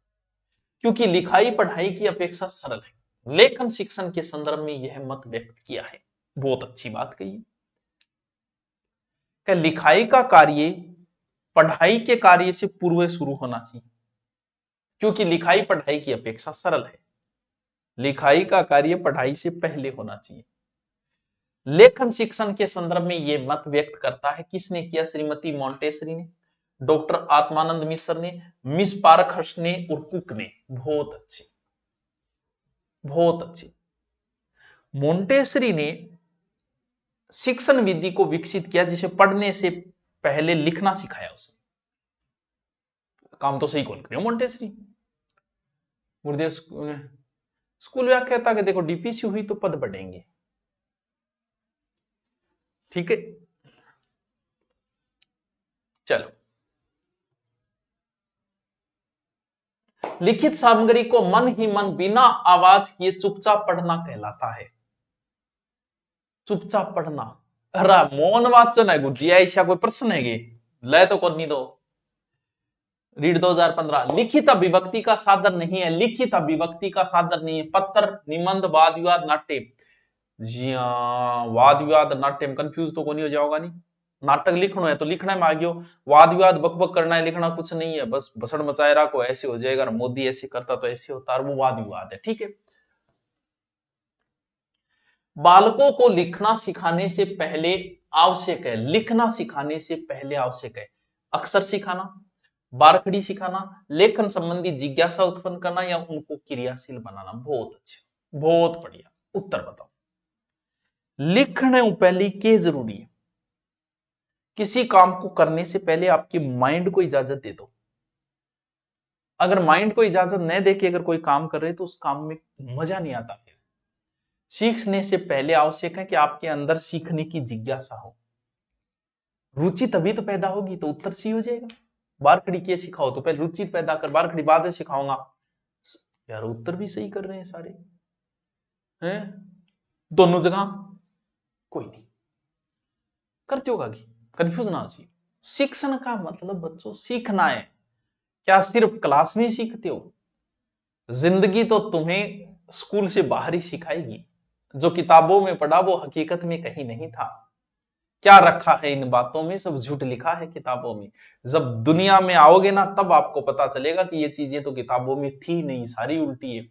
क्योंकि लिखाई पढ़ाई की अपेक्षा सरल है। लेखन शिक्षण के संदर्भ में यह मत व्यक्त किया है। बहुत अच्छी बात कही। क्या लिखाई का कार्य पढ़ाई के कार्य से पूर्व शुरू होना चाहिए, क्योंकि लिखाई पढ़ाई की अपेक्षा सरल है। लिखाई का कार्य पढ़ाई से पहले होना चाहिए। लेखन शिक्षण के संदर्भ में यह मत व्यक्त करता है, किसने किया? श्रीमती मॉन्टेसरी ने, डॉक्टर आत्मानंद मिश्र ने, मिस पारखर्स्ट ने और कुक ने। बहुत अच्छी, बहुत अच्छी। मॉन्टेसरी ने शिक्षण विधि को विकसित किया, जिसे पढ़ने से पहले लिखना सिखाया उसने। काम तो सही कौन करे मॉन्टेसरी। गुरुदेव स्कूल व्याख्या कहता कि देखो डीपीसी हुई तो पद बढ़ेंगे। ठीक है, चलो। लिखित सामग्री को मन ही मन बिना आवाज किए चुपचाप पढ़ना कहलाता है। चुपचाप पढ़ना, अरे मौन वाचन है गुरुजी, ऐसा कोई प्रश्न है गे? ले तो कौन नहीं दो। रीड 2015, लिखित अभिव्यक्ति का साधन नहीं है। लिखित अभिव्यक्ति का साधन नहीं है पत्र, निबंध, वाद विवाद, नाट्य। जी हाँ, वाद विवाद नाट्य में कंफ्यूज तो कौन हो जाओगा नहीं। नाटक लिखना है तो लिखना में आ गयो, वाद विवाद बकबक करना है, लिखना कुछ नहीं है, बस भसड़ मचाए रखो, ऐसे हो जाएगा, मोदी ऐसे करता तो ऐसे होता, और वो वाद विवाद है। ठीक है। बालकों को लिखना सिखाने से पहले आवश्यक है, लिखना सिखाने से पहले आवश्यक है अक्षर सिखाना, बारखड़ी सिखाना, लेखन संबंधी जिज्ञासा उत्पन्न करना, या उनको क्रियाशील बनाना। बहुत अच्छे, बहुत बढ़िया। उत्तर बताओ। लिखने पहले के जरूरी है, किसी काम को करने से पहले आपके माइंड को इजाजत दे दो। अगर माइंड को इजाजत न दे के अगर कोई काम कर रहे तो उस काम में मजा नहीं आता। फिर सीखने से पहले आवश्यक है कि आपके अंदर सीखने की जिज्ञासा हो, रुचि तभी तो पैदा होगी, तो उत्तर सी हो जाएगा। बारखड़ी के सिखाओ तो पहले रुचि पैदा कर, बारखड़ी बाद में सिखाऊंगा, यार उत्तर भी सही कर रहे हैं सारे हैं, दोनों जगह कोई नहीं करते होगा कि कंफ्यूज ना चाहिए। शिक्षण का मतलब बच्चों सीखना है, क्या सिर्फ क्लास में ही सीखते हो? जिंदगी तो तुम्हें स्कूल से बाहर ही सिखाएगी। जो किताबों में पढ़ा वो हकीकत में कहीं नहीं था। क्या रखा है इन बातों में? सब झूठ लिखा है किताबों में। जब दुनिया में आओगे ना तब आपको पता चलेगा कि ये चीजें तो किताबों में थी नहीं, सारी उल्टी है।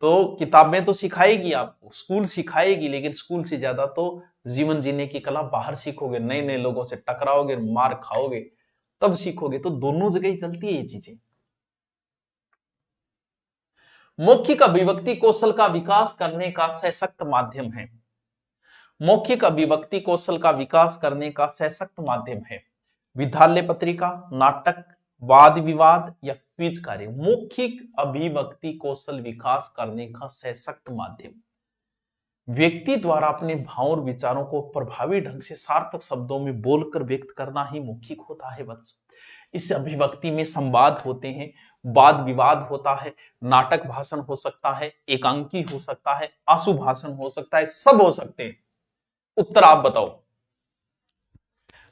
तो किताबें तो सिखाएगी आपको, स्कूल सिखाएगी, लेकिन स्कूल से ज्यादा तो जीवन जीने की कला बाहर सीखोगे, नए नए लोगों से टकराओगे, मार खाओगे, तब सीखोगे। तो दोनों जगह ही चलती है ये चीजें। मौखिक अभिव्यक्ति कौशल का विकास करने का सशक्त माध्यम है। मौखिक अभिव्यक्ति कौशल का विकास करने का सशक्त माध्यम है विद्यालय पत्रिका, नाटक, वाद विवाद या क्विज कार्य। मौखिक अभिव्यक्ति कौशल विकास करने का सशक्त माध्यम, व्यक्ति द्वारा अपने भाव और विचारों को प्रभावी ढंग से सार्थक शब्दों में बोलकर व्यक्त करना ही मौखिक होता है बच्चों। इस अभिव्यक्ति में संवाद होते हैं, वाद विवाद होता है, नाटक भाषण हो सकता है, एकांकी हो सकता है, आंसू भाषण हो सकता है, सब हो सकते हैं। उत्तर आप बताओ।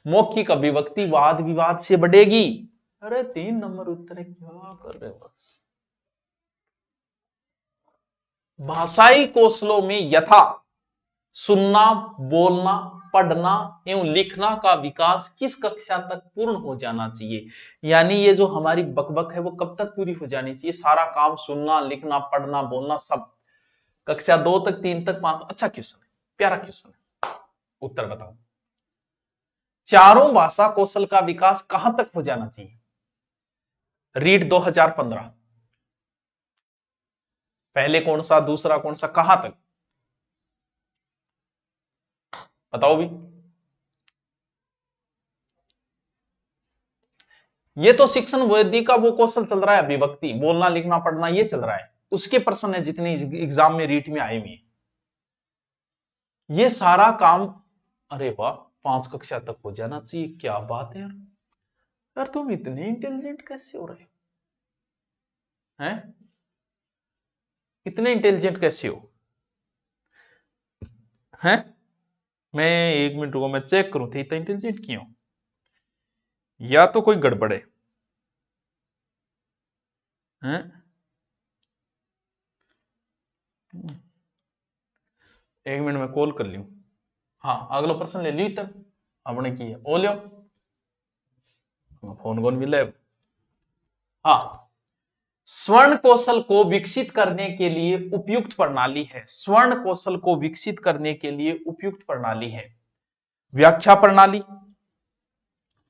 मौखिक अभिव्यक्ति वाद विवाद से बढ़ेगी। अरे 3 नंबर उत्तर है, क्या कर रहे हो बस। भाषाई कौशलों में यथा सुनना, बोलना, पढ़ना एवं लिखना का विकास किस कक्षा तक पूर्ण हो जाना चाहिए? यानी ये जो हमारी बकबक है वो कब तक पूरी हो जानी चाहिए? सारा काम सुनना, लिखना, पढ़ना, बोलना सब कक्षा 2 तक, 3 तक, 5। अच्छा क्वेश्चन है, प्यारा क्वेश्चन है। उत्तर बताओ। चारों भाषा कौशल का विकास कहां तक हो जाना चाहिए? रीड 2015। पहले कौन सा, दूसरा कौन सा, कहां तक? बताओ भी। ये तो शिक्षण वृद्धि का वो कौशल चल रहा है, अभिव्यक्ति, बोलना, लिखना, पढ़ना, ये चल रहा है। उसके प्रश्न है जितने एग्जाम में रीट में आए हुए। ये सारा काम, अरे वाह, 5 कक्षा तक हो जाना चाहिए। क्या बात है यार, यार तुम इतने इंटेलिजेंट कैसे हो रहे हैं? इतने इंटेलिजेंट कैसे हो हैं? मैं 1 मिनट रुको, मैं चेक करूं थे इतना इंटेलिजेंट क्यों, या तो कोई गड़बड़ है हैं? 1 मिनट में कॉल कर लियो। हाँ, अगला प्रश्न ले ली तब आपने की है, ओ लियो फोन कौन मिले। हाँ, स्वर्ण कौशल को विकसित करने के लिए उपयुक्त प्रणाली है। स्वर्ण कौशल को विकसित करने के लिए उपयुक्त प्रणाली है व्याख्या प्रणाली,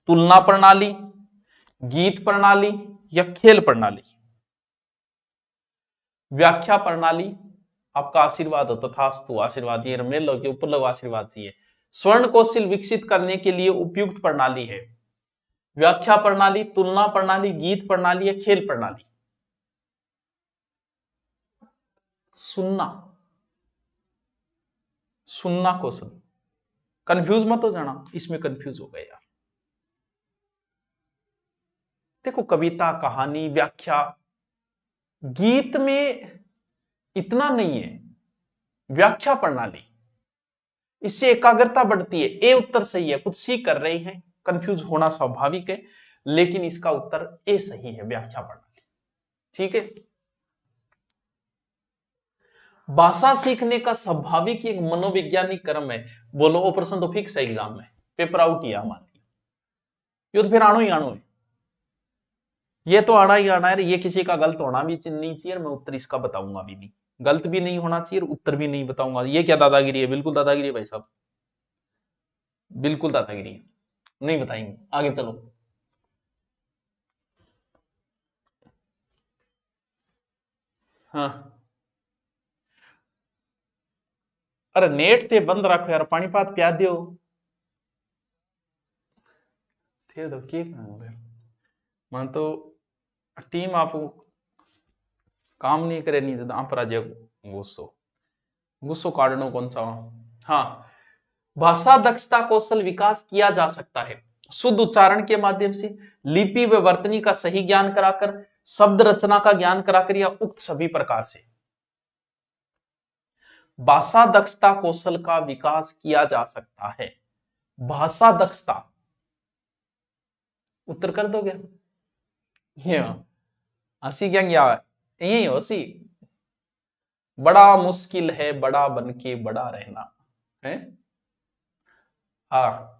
तुलना प्रणाली, गीत प्रणाली या खेल प्रणाली। व्याख्या प्रणाली, आपका आशीर्वाद हो तथास्तु, आशीर्वाद ये मेल लो के ऊपर लोग आशीर्वाद चाहिए। स्वर्ण कौशल विकसित करने के लिए उपयुक्त प्रणाली है व्याख्या प्रणाली, तुलना प्रणाली, गीत प्रणाली या खेल प्रणाली। सुनना, सुनना कौशल। कंफ्यूज मत हो जाना, इसमें कंफ्यूज हो गए यार। देखो, कविता, कहानी, व्याख्या, गीत में इतना नहीं है, व्याख्या प्रणाली, इससे एकाग्रता बढ़ती है। ए उत्तर सही है, कुछ सी कर रहे हैं, कंफ्यूज होना स्वाभाविक है, लेकिन इसका उत्तर ए सही है, व्याख्या प्रणाली। ठीक है। भाषा सीखने का स्वाभाविक एक मनोवैज्ञानिक क्रम है। बोलो, वो प्रश्न तो फिक्स है एग्जाम में, पेपर आउट ही है मान लिया, ये तो फिर आनो ही आनो है, ये तो आना ही आना है। ये किसी का गलत होना भी नहीं चाहिए, मैं उत्तर इसका बताऊंगा भी नहीं, गलत भी नहीं होना चाहिए, उत्तर भी नहीं बताऊंगा। ये क्या दादागिरी है? बिल्कुल दादागिरी है भाई साहब, बिल्कुल दादागिरी है, नहीं बताएंगे। आगे चलो। हाँ, अरे नेट थे बंद रखो यार, पानीपत प्या दियो थे तो की मान तो टीम आप काम नहीं करे नहीं ज्यादा पर आज गुस्सो गुस्सो काटनो कौन सा। हाँ, भाषा दक्षता कौशल विकास किया जा सकता है शुद्ध उच्चारण के माध्यम से, लिपि व वर्तनी का सही ज्ञान कराकर, शब्द रचना का ज्ञान कराकर, या उक्त सभी प्रकार से। भाषा दक्षता कौशल का विकास किया जा सकता है। भाषा दक्षता, उत्तर कर दोगे? ये हंसी क्या क्या यही हंसी। बड़ा मुश्किल है बड़ा बन के बड़ा रहना है। हाँ,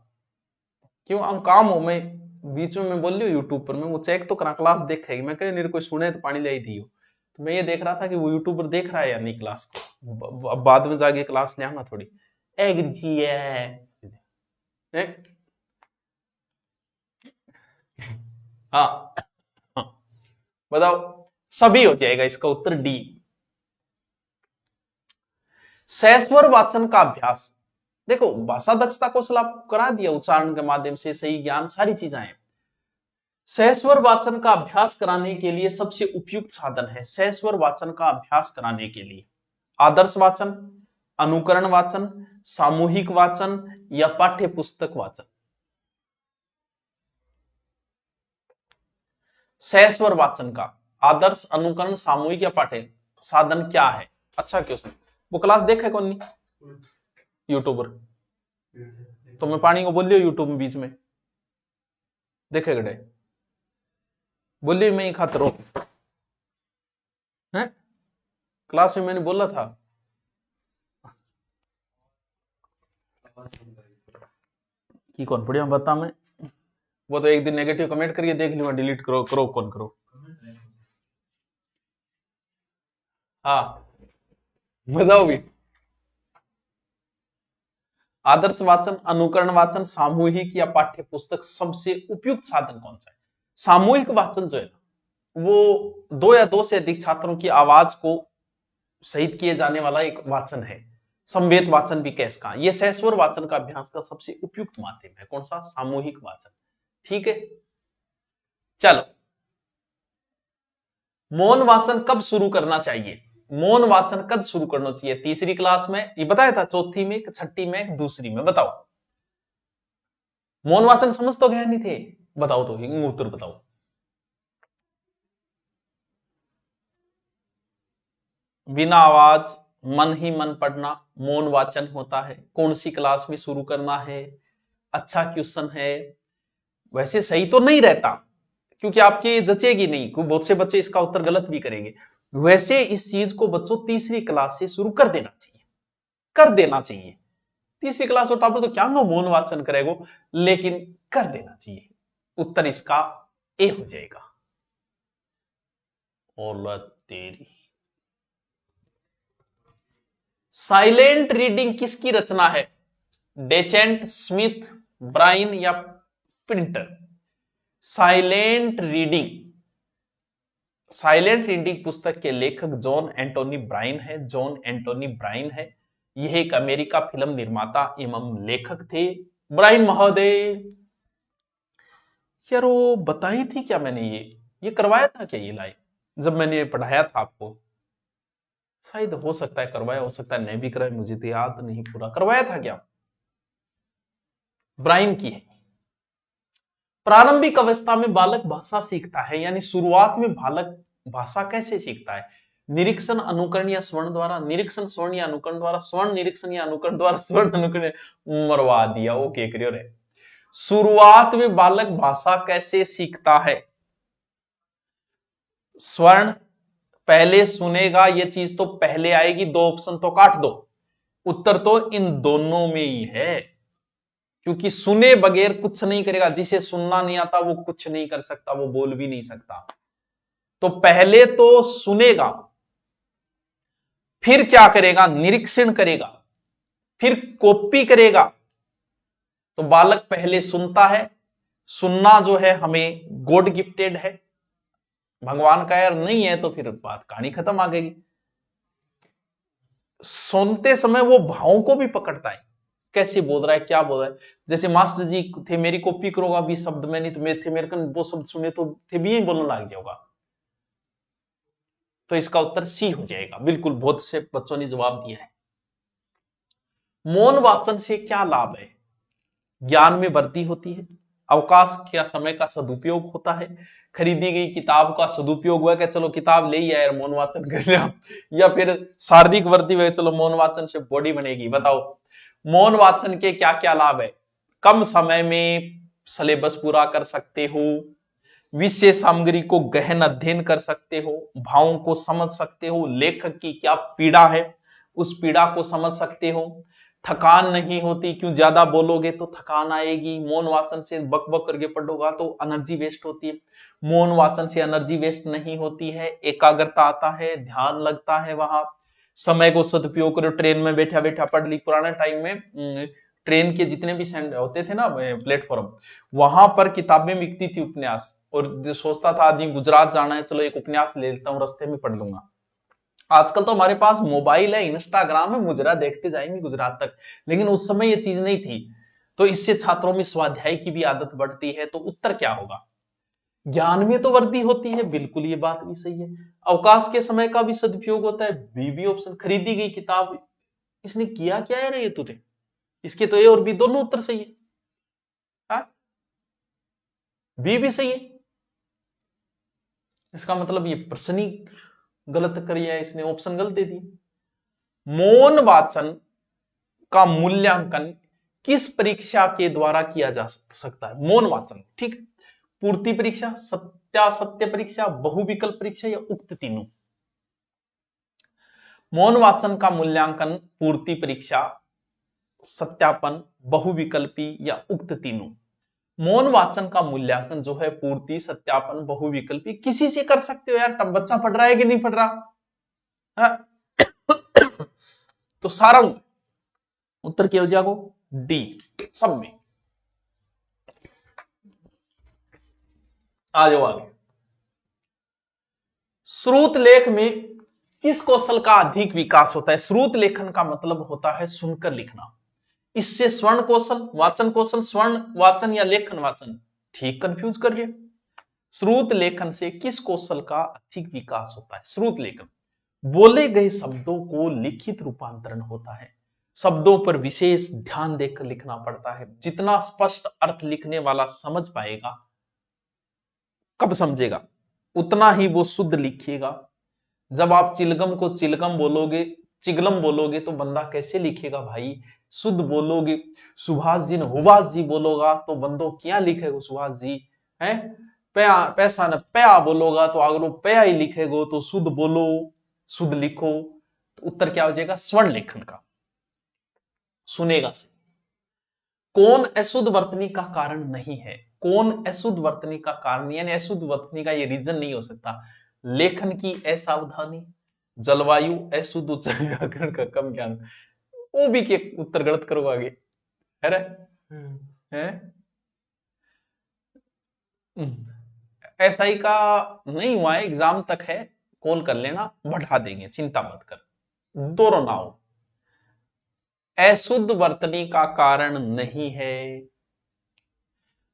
क्यों हम काम हो, मैं बीच में मैं बोल रही हूँ यूट्यूब पर, मैं वो चेक तो करा क्लास देखेगी, मैं कह मेरे कोई सुने तो पानी लाई दी हो, तो मैं ये देख रहा था कि वो यूट्यूबर देख रहा है या नहीं क्लास को। अब बाद में जाके क्लास ले आना थोड़ी एग्री है। हाँ, हाँ, बताओ, सभी हो जाएगा इसका उत्तर डी। सहस्वर वाचन का अभ्यास, देखो भाषा दक्षता कौशल आप करा दिया, उच्चारण के माध्यम से सही ज्ञान सारी चीजें हैं। सहस्वर वाचन का अभ्यास कराने के लिए सबसे उपयुक्त साधन है, सहस्वर वाचन का अभ्यास कराने के लिए आदर्श वाचन, अनुकरण वाचन, सामूहिक वाचन या पाठ्य पुस्तक वाचन। सहस्वर वाचन का आदर्श, अनुकरण, सामूहिक या पाठ्य साधन क्या है? अच्छा क्वेश्चन। वो क्लास देखा है कौन नहीं? यूट्यूबर तो मैं पानी को बोल लियो यूट्यूब में बीच में देखे गए बोलिए मैं ही खातर है क्लास में मैंने बोला था। की कौन बढ़िया बता मैं, वो तो एक दिन नेगेटिव कमेंट करिए देख लूंगा, डिलीट करो करो कौन करो। हाँ बताओ भी। आदर्श वाचन, अनुकरण वाचन, सामूहिक या पाठ्य पुस्तक सबसे उपयुक्त साधन कौन सा है? सामूहिक वाचन जो है ना, वो दो या दो से अधिक छात्रों की आवाज को शहीद किए जाने वाला एक वाचन है। संवेद वाचन भी कह इसका, यह सहस्वर वाचन का अभ्यास का सबसे उपयुक्त माध्यम है। कौन सा? सामूहिक वाचन। ठीक है, चलो मौन वाचन कब शुरू करना चाहिए? मौन वाचन कब शुरू करना चाहिए? तीसरी क्लास में ये बताया था, चौथी में, छठी में, दूसरी में, बताओ। मौन वाचन समझ तो गया नहीं थे? बताओ तो उत्तर बताओ। बिना आवाज मन ही मन पढ़ना मौन वाचन होता है। कौन सी क्लास में शुरू करना है? अच्छा क्वेश्चन है। वैसे सही तो नहीं रहता क्योंकि आपकी जचेगी नहीं, बहुत से बच्चे इसका उत्तर गलत भी करेंगे। वैसे इस चीज को बच्चों तीसरी क्लास से शुरू कर देना चाहिए, कर देना चाहिए। तीसरी क्लास और टॉपर तो क्या मौन वाचन करेगो, लेकिन कर देना चाहिए। उत्तर इसका ए हो जाएगा। औलत तेरी। साइलेंट रीडिंग किसकी रचना है? डेचेंट, स्मिथ, ब्राइन या printer? Silent reading, silent reading पुस्तक के लेखक जॉन एंटोनी ब्राइन है। जॉन एंटोनी ब्राइन है, यह एक अमेरिका फिल्म निर्माता एवं लेखक थे। ब्राइन महोदय, यार वो बताई थी क्या मैंने? ये करवाया था क्या ये लाइव जब मैंने पढ़ाया था आपको? शायद हो सकता है करवाया, हो सकता है नहीं भी कराया, मुझे तो याद नहीं पूरा। करवाया था क्या? ब्राइन की है। प्रारंभिक अवस्था में बालक भाषा सीखता है, यानी शुरुआत में बालक भाषा कैसे सीखता है? निरीक्षण, अनुकरण या स्वर्ण द्वारा? निरीक्षण, स्वर्ण या अनुकरण द्वारा? स्वर्ण निरीक्षण या अनुकरण द्वारा? स्वर्ण अनुकरण, मरवा दिया। ओके करियो रे। शुरुआत में बालक भाषा कैसे सीखता है? स्वर्ण पहले सुनेगा, ये चीज तो पहले आएगी, दो ऑप्शन तो काट दो। उत्तर तो इन दोनों में ही है, क्योंकि सुने बगैर कुछ नहीं करेगा। जिसे सुनना नहीं आता वो कुछ नहीं कर सकता, वो बोल भी नहीं सकता। तो पहले तो सुनेगा, फिर क्या करेगा? निरीक्षण करेगा, फिर कॉपी करेगा। तो बालक पहले सुनता है। सुनना जो है हमें गॉड गिफ्टेड है, भगवान का यार नहीं है तो फिर बात कहानी खत्म आ गई। सुनते समय वो भावों को भी पकड़ता है, कैसे बोल रहा है, क्या बोल रहा है। जैसे मास्टर जी थे, मेरी कॉपी करोगा भी शब्द में नहीं तो मेरे थे, मेरे को वो शब्द सुने तो थे भी यही बोलने लग जाओगा। तो इसका उत्तर सी हो जाएगा। बिल्कुल, बहुत से बच्चों ने जवाब दिया है। मौन वाचन से क्या लाभ है? ज्ञान में वृद्धि होती है, अवकाश का समय का सदुपयोग होता है, खरीदी गई किताब का सदुपयोग हुआ कि चलो किताब ले ही आए और मौन वाचन कर लिया, या फिर शारीरिक वृद्धि हुई, चलो मौन वाचन से बॉडी बनेगी। बताओ मौन वाचन के क्या क्या लाभ है? कम समय में सिलेबस पूरा कर सकते हो, विषय सामग्री को गहन अध्ययन कर सकते हो, भावों को समझ सकते हो, लेखक की क्या पीड़ा है उस पीड़ा को समझ सकते हो, थकान नहीं होती, क्यों ज्यादा बोलोगे तो थकान आएगी, मौन वाचन से बक बक करके पढ़ोगा तो एनर्जी वेस्ट होती है, मौन वाचन से एनर्जी वेस्ट नहीं होती है, एकाग्रता आता है, ध्यान लगता है, वहां समय को सदुपयोग करो, ट्रेन में बैठा बैठा पढ़ ली। पुराने टाइम में ट्रेन के जितने भी होते थे ना प्लेटफॉर्म, वहां पर किताबें बिकती थी उपन्यास, और सोचता था आदमी गुजरात जाना है, चलो एक उपन्यास ले लेता हूँ, रास्ते में पढ़ लूंगा। आजकल तो हमारे पास मोबाइल है, इंस्टाग्राम है, मुजरा देखते जाएंगे गुजरात तक, लेकिन उस समय ये चीज नहीं थी। तो इससे छात्रों में स्वाध्याय की भी आदत बढ़ती है। तो उत्तर क्या होगा? ज्ञान में तो वृद्धि होती है, बिल्कुल ये बात भी सही है। अवकाश के समय का भी सदुपयोग होता है, बी ऑप्शन। खरीदी गई किताब, इसने किया क्या है रे ये तुझे? इसके तो ए और बी दोनों उत्तर सही है। बी भी सही है। इसका मतलब ये प्रश्न ही गलत कर है, इसने ऑप्शन गलत दे दी। मौन वाचन का मूल्यांकन किस परीक्षा के द्वारा किया जा सकता है? मौन वाचन, ठीक, पूर्ति परीक्षा, सत्यासत्य परीक्षा, बहुविकल्प परीक्षा, या उक्त तीनों? मौन वाचन का मूल्यांकन पूर्ति परीक्षा, सत्यापन, बहुविकल्पी, या उक्त तीनों? मौन वाचन का मूल्यांकन जो है पूर्ति, सत्यापन, बहुविकल्पी, किसी से कर सकते हो यार। तब बच्चा पढ़ रहा है कि नहीं पढ़ रहा? हाँ? तो सारा उत्तर क्या हो जाएगा? डी, सब में। आ जाओ आगे। श्रुत लेख में किस कौशल का अधिक विकास होता है? श्रुत लेखन का मतलब होता है सुनकर लिखना। इससे स्वर्ण कौशल, वाचन कौशल, स्वर्ण वाचन या लेखन वाचन, ठीक कंफ्यूज करिए। श्रुत लेखन से किस कौशल का अधिक विकास होता है? श्रुत लेखन, बोले गए शब्दों को लिखित रूपांतरण होता है, शब्दों पर विशेष ध्यान देकर लिखना पड़ता है। जितना स्पष्ट अर्थ लिखने वाला समझ पाएगा, कब समझेगा, उतना ही वो शुद्ध लिखेगा। जब आप चिलगम को चिलगम बोलोगे, चिगलम बोलोगे, तो बंदा कैसे लिखेगा भाई? शुद्ध बोलोगे। सुभाष जी ने हुबास जी बोलोगा तो बंदो क्या लिखेगा सुभाष जी? है पैसा न पया बोलोगा तो अगलो पया ही लिखेगो। तो शुद्ध बोलो, शुद्ध लिखो। तो उत्तर क्या हो जाएगा? स्वर्ण लेखन का, सुनेगा से। कौन अशुद्ध वर्तनी का कारण नहीं है? कौन अशुद्ध वर्तनी का कारण, यानी अशुद्ध वर्तनी का ये रीजन नहीं हो सकता? लेखन की असावधानी, जलवायु, अशुद्ध उच्चारण, व्याकरण का कम ज्ञान। वो भी के उत्तर गलत करो आगे, है रे? हैं? एसआई का नहीं हुआ है, एग्जाम तक है, कॉल कर लेना, बढ़ा देंगे, चिंता मत कर। दोनों नाव अशुद्ध वर्तनी का कारण नहीं है।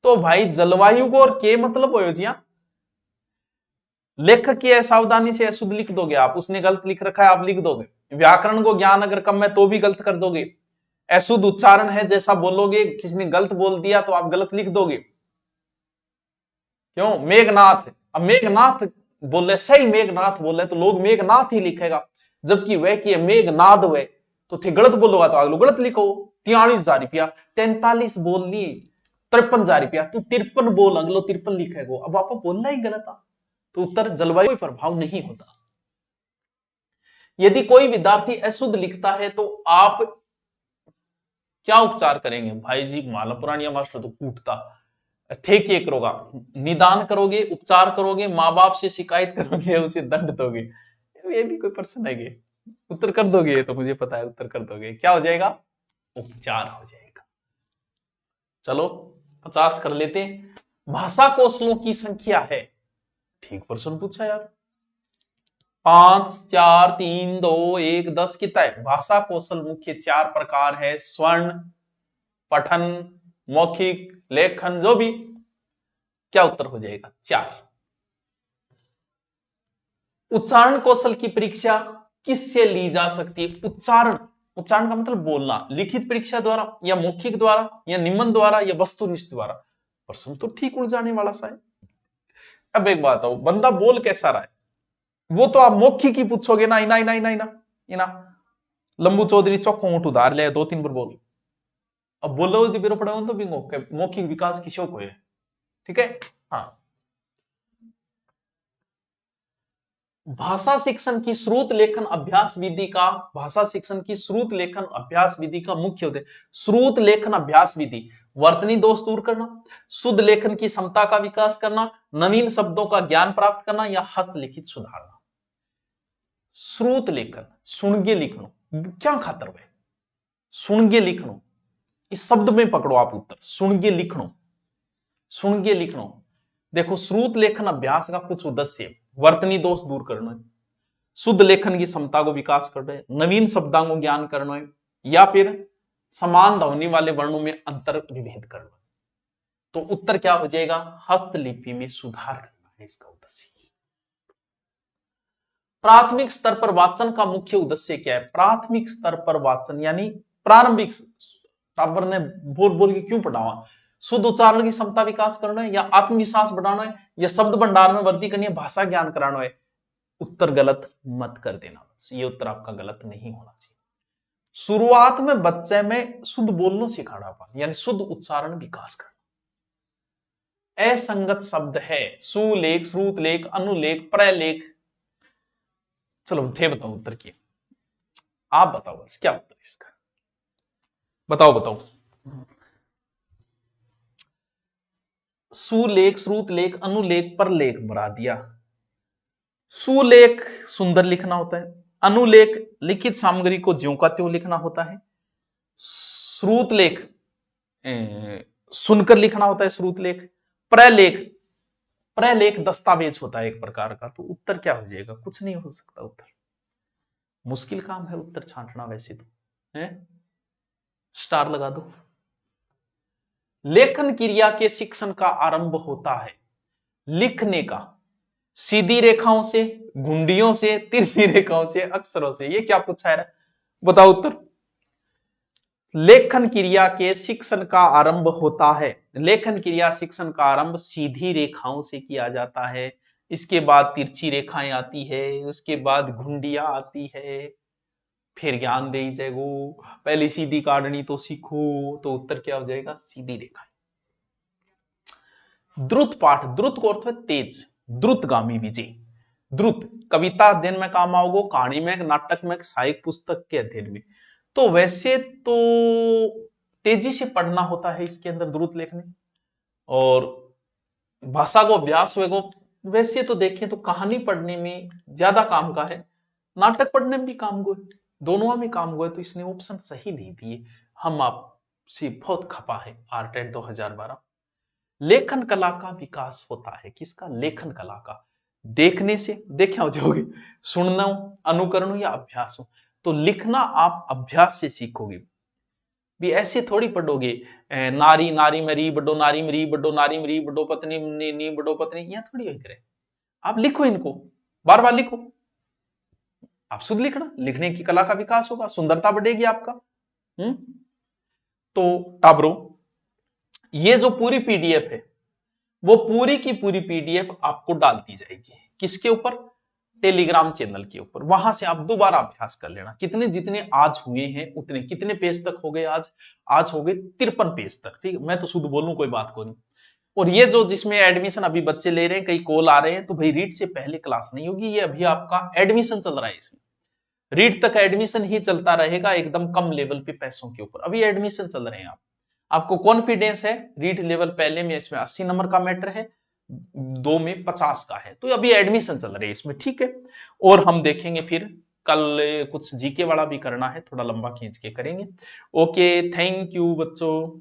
तो भाई जलवायु को और के मतलब हो जी? लेखक की असावधानी से अशुद्ध लिख दोगे आप, उसने गलत लिख रखा है आप लिख दोगे। व्याकरण को ज्ञान अगर कम है तो भी गलत कर दोगे। अशुद्ध उच्चारण है जैसा बोलोगे, किसी ने गलत बोल दिया तो आप गलत लिख दोगे। क्यों? मेघनाथ, अब मेघनाथ बोले, सही मेघनाथ बोले तो लोग मेघनाथ ही लिखेगा, जबकि वह की मेघनाद हुए तो थे गलत बोलोगा तो आगे गलत लिखो। 43,000 रुपया, 43 बोल ली, 53,000 रुपया, तू 53 बोल, अगलो 53 लिखेगो। अब आप बोलना ही गलत आ। तो उत्तर जलवायु कोई प्रभाव नहीं होता। यदि कोई विद्यार्थी अशुद्ध लिखता है तो आप क्या उपचार करेंगे? भाई जी माला पुरानिया मास्टर तो कूटता थे, क्या करोगा? निदान करोगे, उपचार करोगे, माँ बाप से शिकायत करोगे, उसे दंड दोगे? ये भी कोई प्रश्न है? उत्तर कर दोगे, तो मुझे पता है उत्तर कर दोगे। क्या हो जाएगा? उपचार हो जाएगा। चलो 50 कर लेते हैं। भाषा कौशलों की संख्या है, ठीक प्रश्न पूछा यार। 5 4 3 2 1 10 कितना है? भाषा कौशल मुख्य 4 प्रकार है, स्वर्ण, पठन, मौखिक, लेखन, जो भी। क्या उत्तर हो जाएगा? 4। उच्चारण कौशल की परीक्षा किससे ली जा सकती है? उच्चारण, उच्चारण का मतलब बोलना, लिखित परीक्षा द्वारा या मौखिक द्वारा या निबंध द्वारा या वस्तुनिष्ठ द्वारा? प्रश्न तो ठीक उड़ जाने वाला सा है। अब एक बात हो, बंदा बोल कैसा रहा है वो तो आप मौखिक ही पूछोगे ना, इना इना इना इना इना लंबू चौधरी चौको ऊँट उधार ले 2-3 बार बोल। अब बोलो दिबेरो पड़ेगा तो भी मौखिक विकास किसी को है, ठीक है। हाँ, भाषा शिक्षण की श्रुत लेखन अभ्यास विधि का, भाषा शिक्षण की श्रुत लेखन अभ्यास विधि का मुख्य उद्देश्य, श्रुत लेखन अभ्यास विधि वर्तनी दोष दूर करना, शुद्ध लेखन की क्षमता का विकास करना, नवीन शब्दों का ज्ञान प्राप्त करना या हस्तलिखित सुधारना। श्रुत लेखन, सुनगे लिखनो, क्या खातर हुए सुनगे लिखनो, इस शब्द में पकड़ो आप उत्तर, सुनगे लिखनो, सुनगे लिखनो। देखो श्रुत लेखन अभ्यास का कुछ उद्देश्य, वर्तनी दोष दूर करना है, शुद्ध लेखन की क्षमता को विकास करना है, नवीन शब्दों को ज्ञान करना है, या फिर समान ध्वनि वाले वर्णों में अंतर विभेद करना। तो उत्तर क्या हो जाएगा? हस्तलिपि में सुधार करना है इसका उद्देश्य। प्राथमिक स्तर पर वाचन का मुख्य उद्देश्य क्या है? प्राथमिक स्तर पर वाचन यानी प्रारंभिक, टाबर ने बोल बोल के क्यों पढ़ावा? शुद्ध उच्चारण की क्षमता विकास करना है या आत्मविश्वास बढ़ाना है या शब्द भंडार में वृद्धि करनी है, भाषा ज्ञान कराना है? उत्तर गलत मत कर देना, ये उत्तर आपका गलत नहीं होना चाहिए। शुरुआत में बच्चे में शुद्ध बोलना सिखाना यानी शुद्ध उच्चारण विकास करना। असंगत शब्द है सुलेख, श्रुतलेख, अनुलेख, प्रलेख। चलो थे बताओ उत्तर की, आप बताओ बस क्या उत्तर इसका, बताओ बताओ। सुलेख, श्रुतलेख, अनुलेख, प्रलेख बढ़ा दिया। सुलेख सुंदर लिखना होता है, अनुलेख लिखित सामग्री को ज्यों का त्यों लिखना होता है, श्रुतलेख सुनकर लिखना होता है श्रुतलेख, प्रलेख, प्रलेख दस्तावेज होता है एक प्रकार का। तो उत्तर क्या हो जाएगा? कुछ नहीं हो सकता उत्तर, मुश्किल काम है उत्तर छांटना वैसे तो है, स्टार लगा दो। लेखन क्रिया के शिक्षण का आरंभ होता है लिखने का सीधी रेखाओं से, घुंडियों से, तिरछी रेखाओं से, अक्षरों से। ये क्या पूछा है, बताओ उत्तर। लेखन क्रिया के शिक्षण का आरंभ होता है, लेखन क्रिया शिक्षण का आरंभ सीधी रेखाओं से किया जाता है, इसके बाद तिरछी रेखाएं आती है, उसके बाद घुंडियां आती है, फिर ज्ञान दे जाएगो। पहले सीधी काटनी तो सीखो, तो उत्तर क्या हो जाएगा? सीधी रेखा। द्रुत पाठ, द्रुत को अर्थ है तेज, द्रुतगामी विजय। द्रुत कविता अध्ययन में काम आओगे, कहानी में, नाटक में, साहित्य पुस्तक के अध्ययन में। तो वैसे तो तेजी से पढ़ना होता है इसके अंदर द्रुत लेखनी, और भाषा को अभ्यास होगा। वैसे तो देखें तो कहानी पढ़ने में ज्यादा काम का है, नाटक पढ़ने में भी काम को है, दोनों में काम हुआ है, तो इसने ऑप्शन सही नहीं दिए। हम आपसे बहुत खपा है आरटेट 2012। लेखन कला का विकास होता है, किसका? लेखन कला का। देखने से देखे हो जाओगे, सुनना, अनुकरण या अभ्यास हो। तो लिखना आप अभ्यास से सीखोगे, भी ऐसे थोड़ी पढ़ोगे नारी नारी मरी बडो, नारी मरी बडो, नारी मरी बडो, पत्नी नी बडो पत्नी, यहां थोड़ी हो करे। आप लिखो इनको, बार बार लिखो, आप शुद्ध लिखना, लिखने की कला का विकास होगा, सुंदरता बढ़ेगी आपका। तो टाबरो ये जो पूरी पीडीएफ है वो पूरी की पूरी पीडीएफ आपको डाल दी जाएगी, किसके ऊपर? टेलीग्राम चैनल के ऊपर। वहां से आप दोबारा अभ्यास कर लेना, कितने जितने आज हुए हैं उतने। कितने पेज तक हो गए आज? आज हो गए 53 पेज तक, ठीक है। मैं तो शुद्ध बोलूं, कोई बात को नहीं। और ये जो जिसमें एडमिशन अभी बच्चे ले रहे हैं, कई कॉल आ रहे हैं, तो भाई रीट से पहले क्लास नहीं होगी, ये अभी आपका एडमिशन चल रहा है, इसमें रीट तक एडमिशन ही चलता रहेगा, एकदम कम लेवल पे पैसों के ऊपर अभी एडमिशन चल रहे हैं। आपको कॉन्फिडेंस है रीट लेवल पहले में इसमें 80 नंबर का मैटर है, 2 में 50 का है, तो अभी एडमिशन चल रही है इसमें, ठीक है। और हम देखेंगे फिर कल कुछ जीके वाला भी करना है, थोड़ा लंबा खींच के करेंगे। ओके, थैंक यू बच्चों।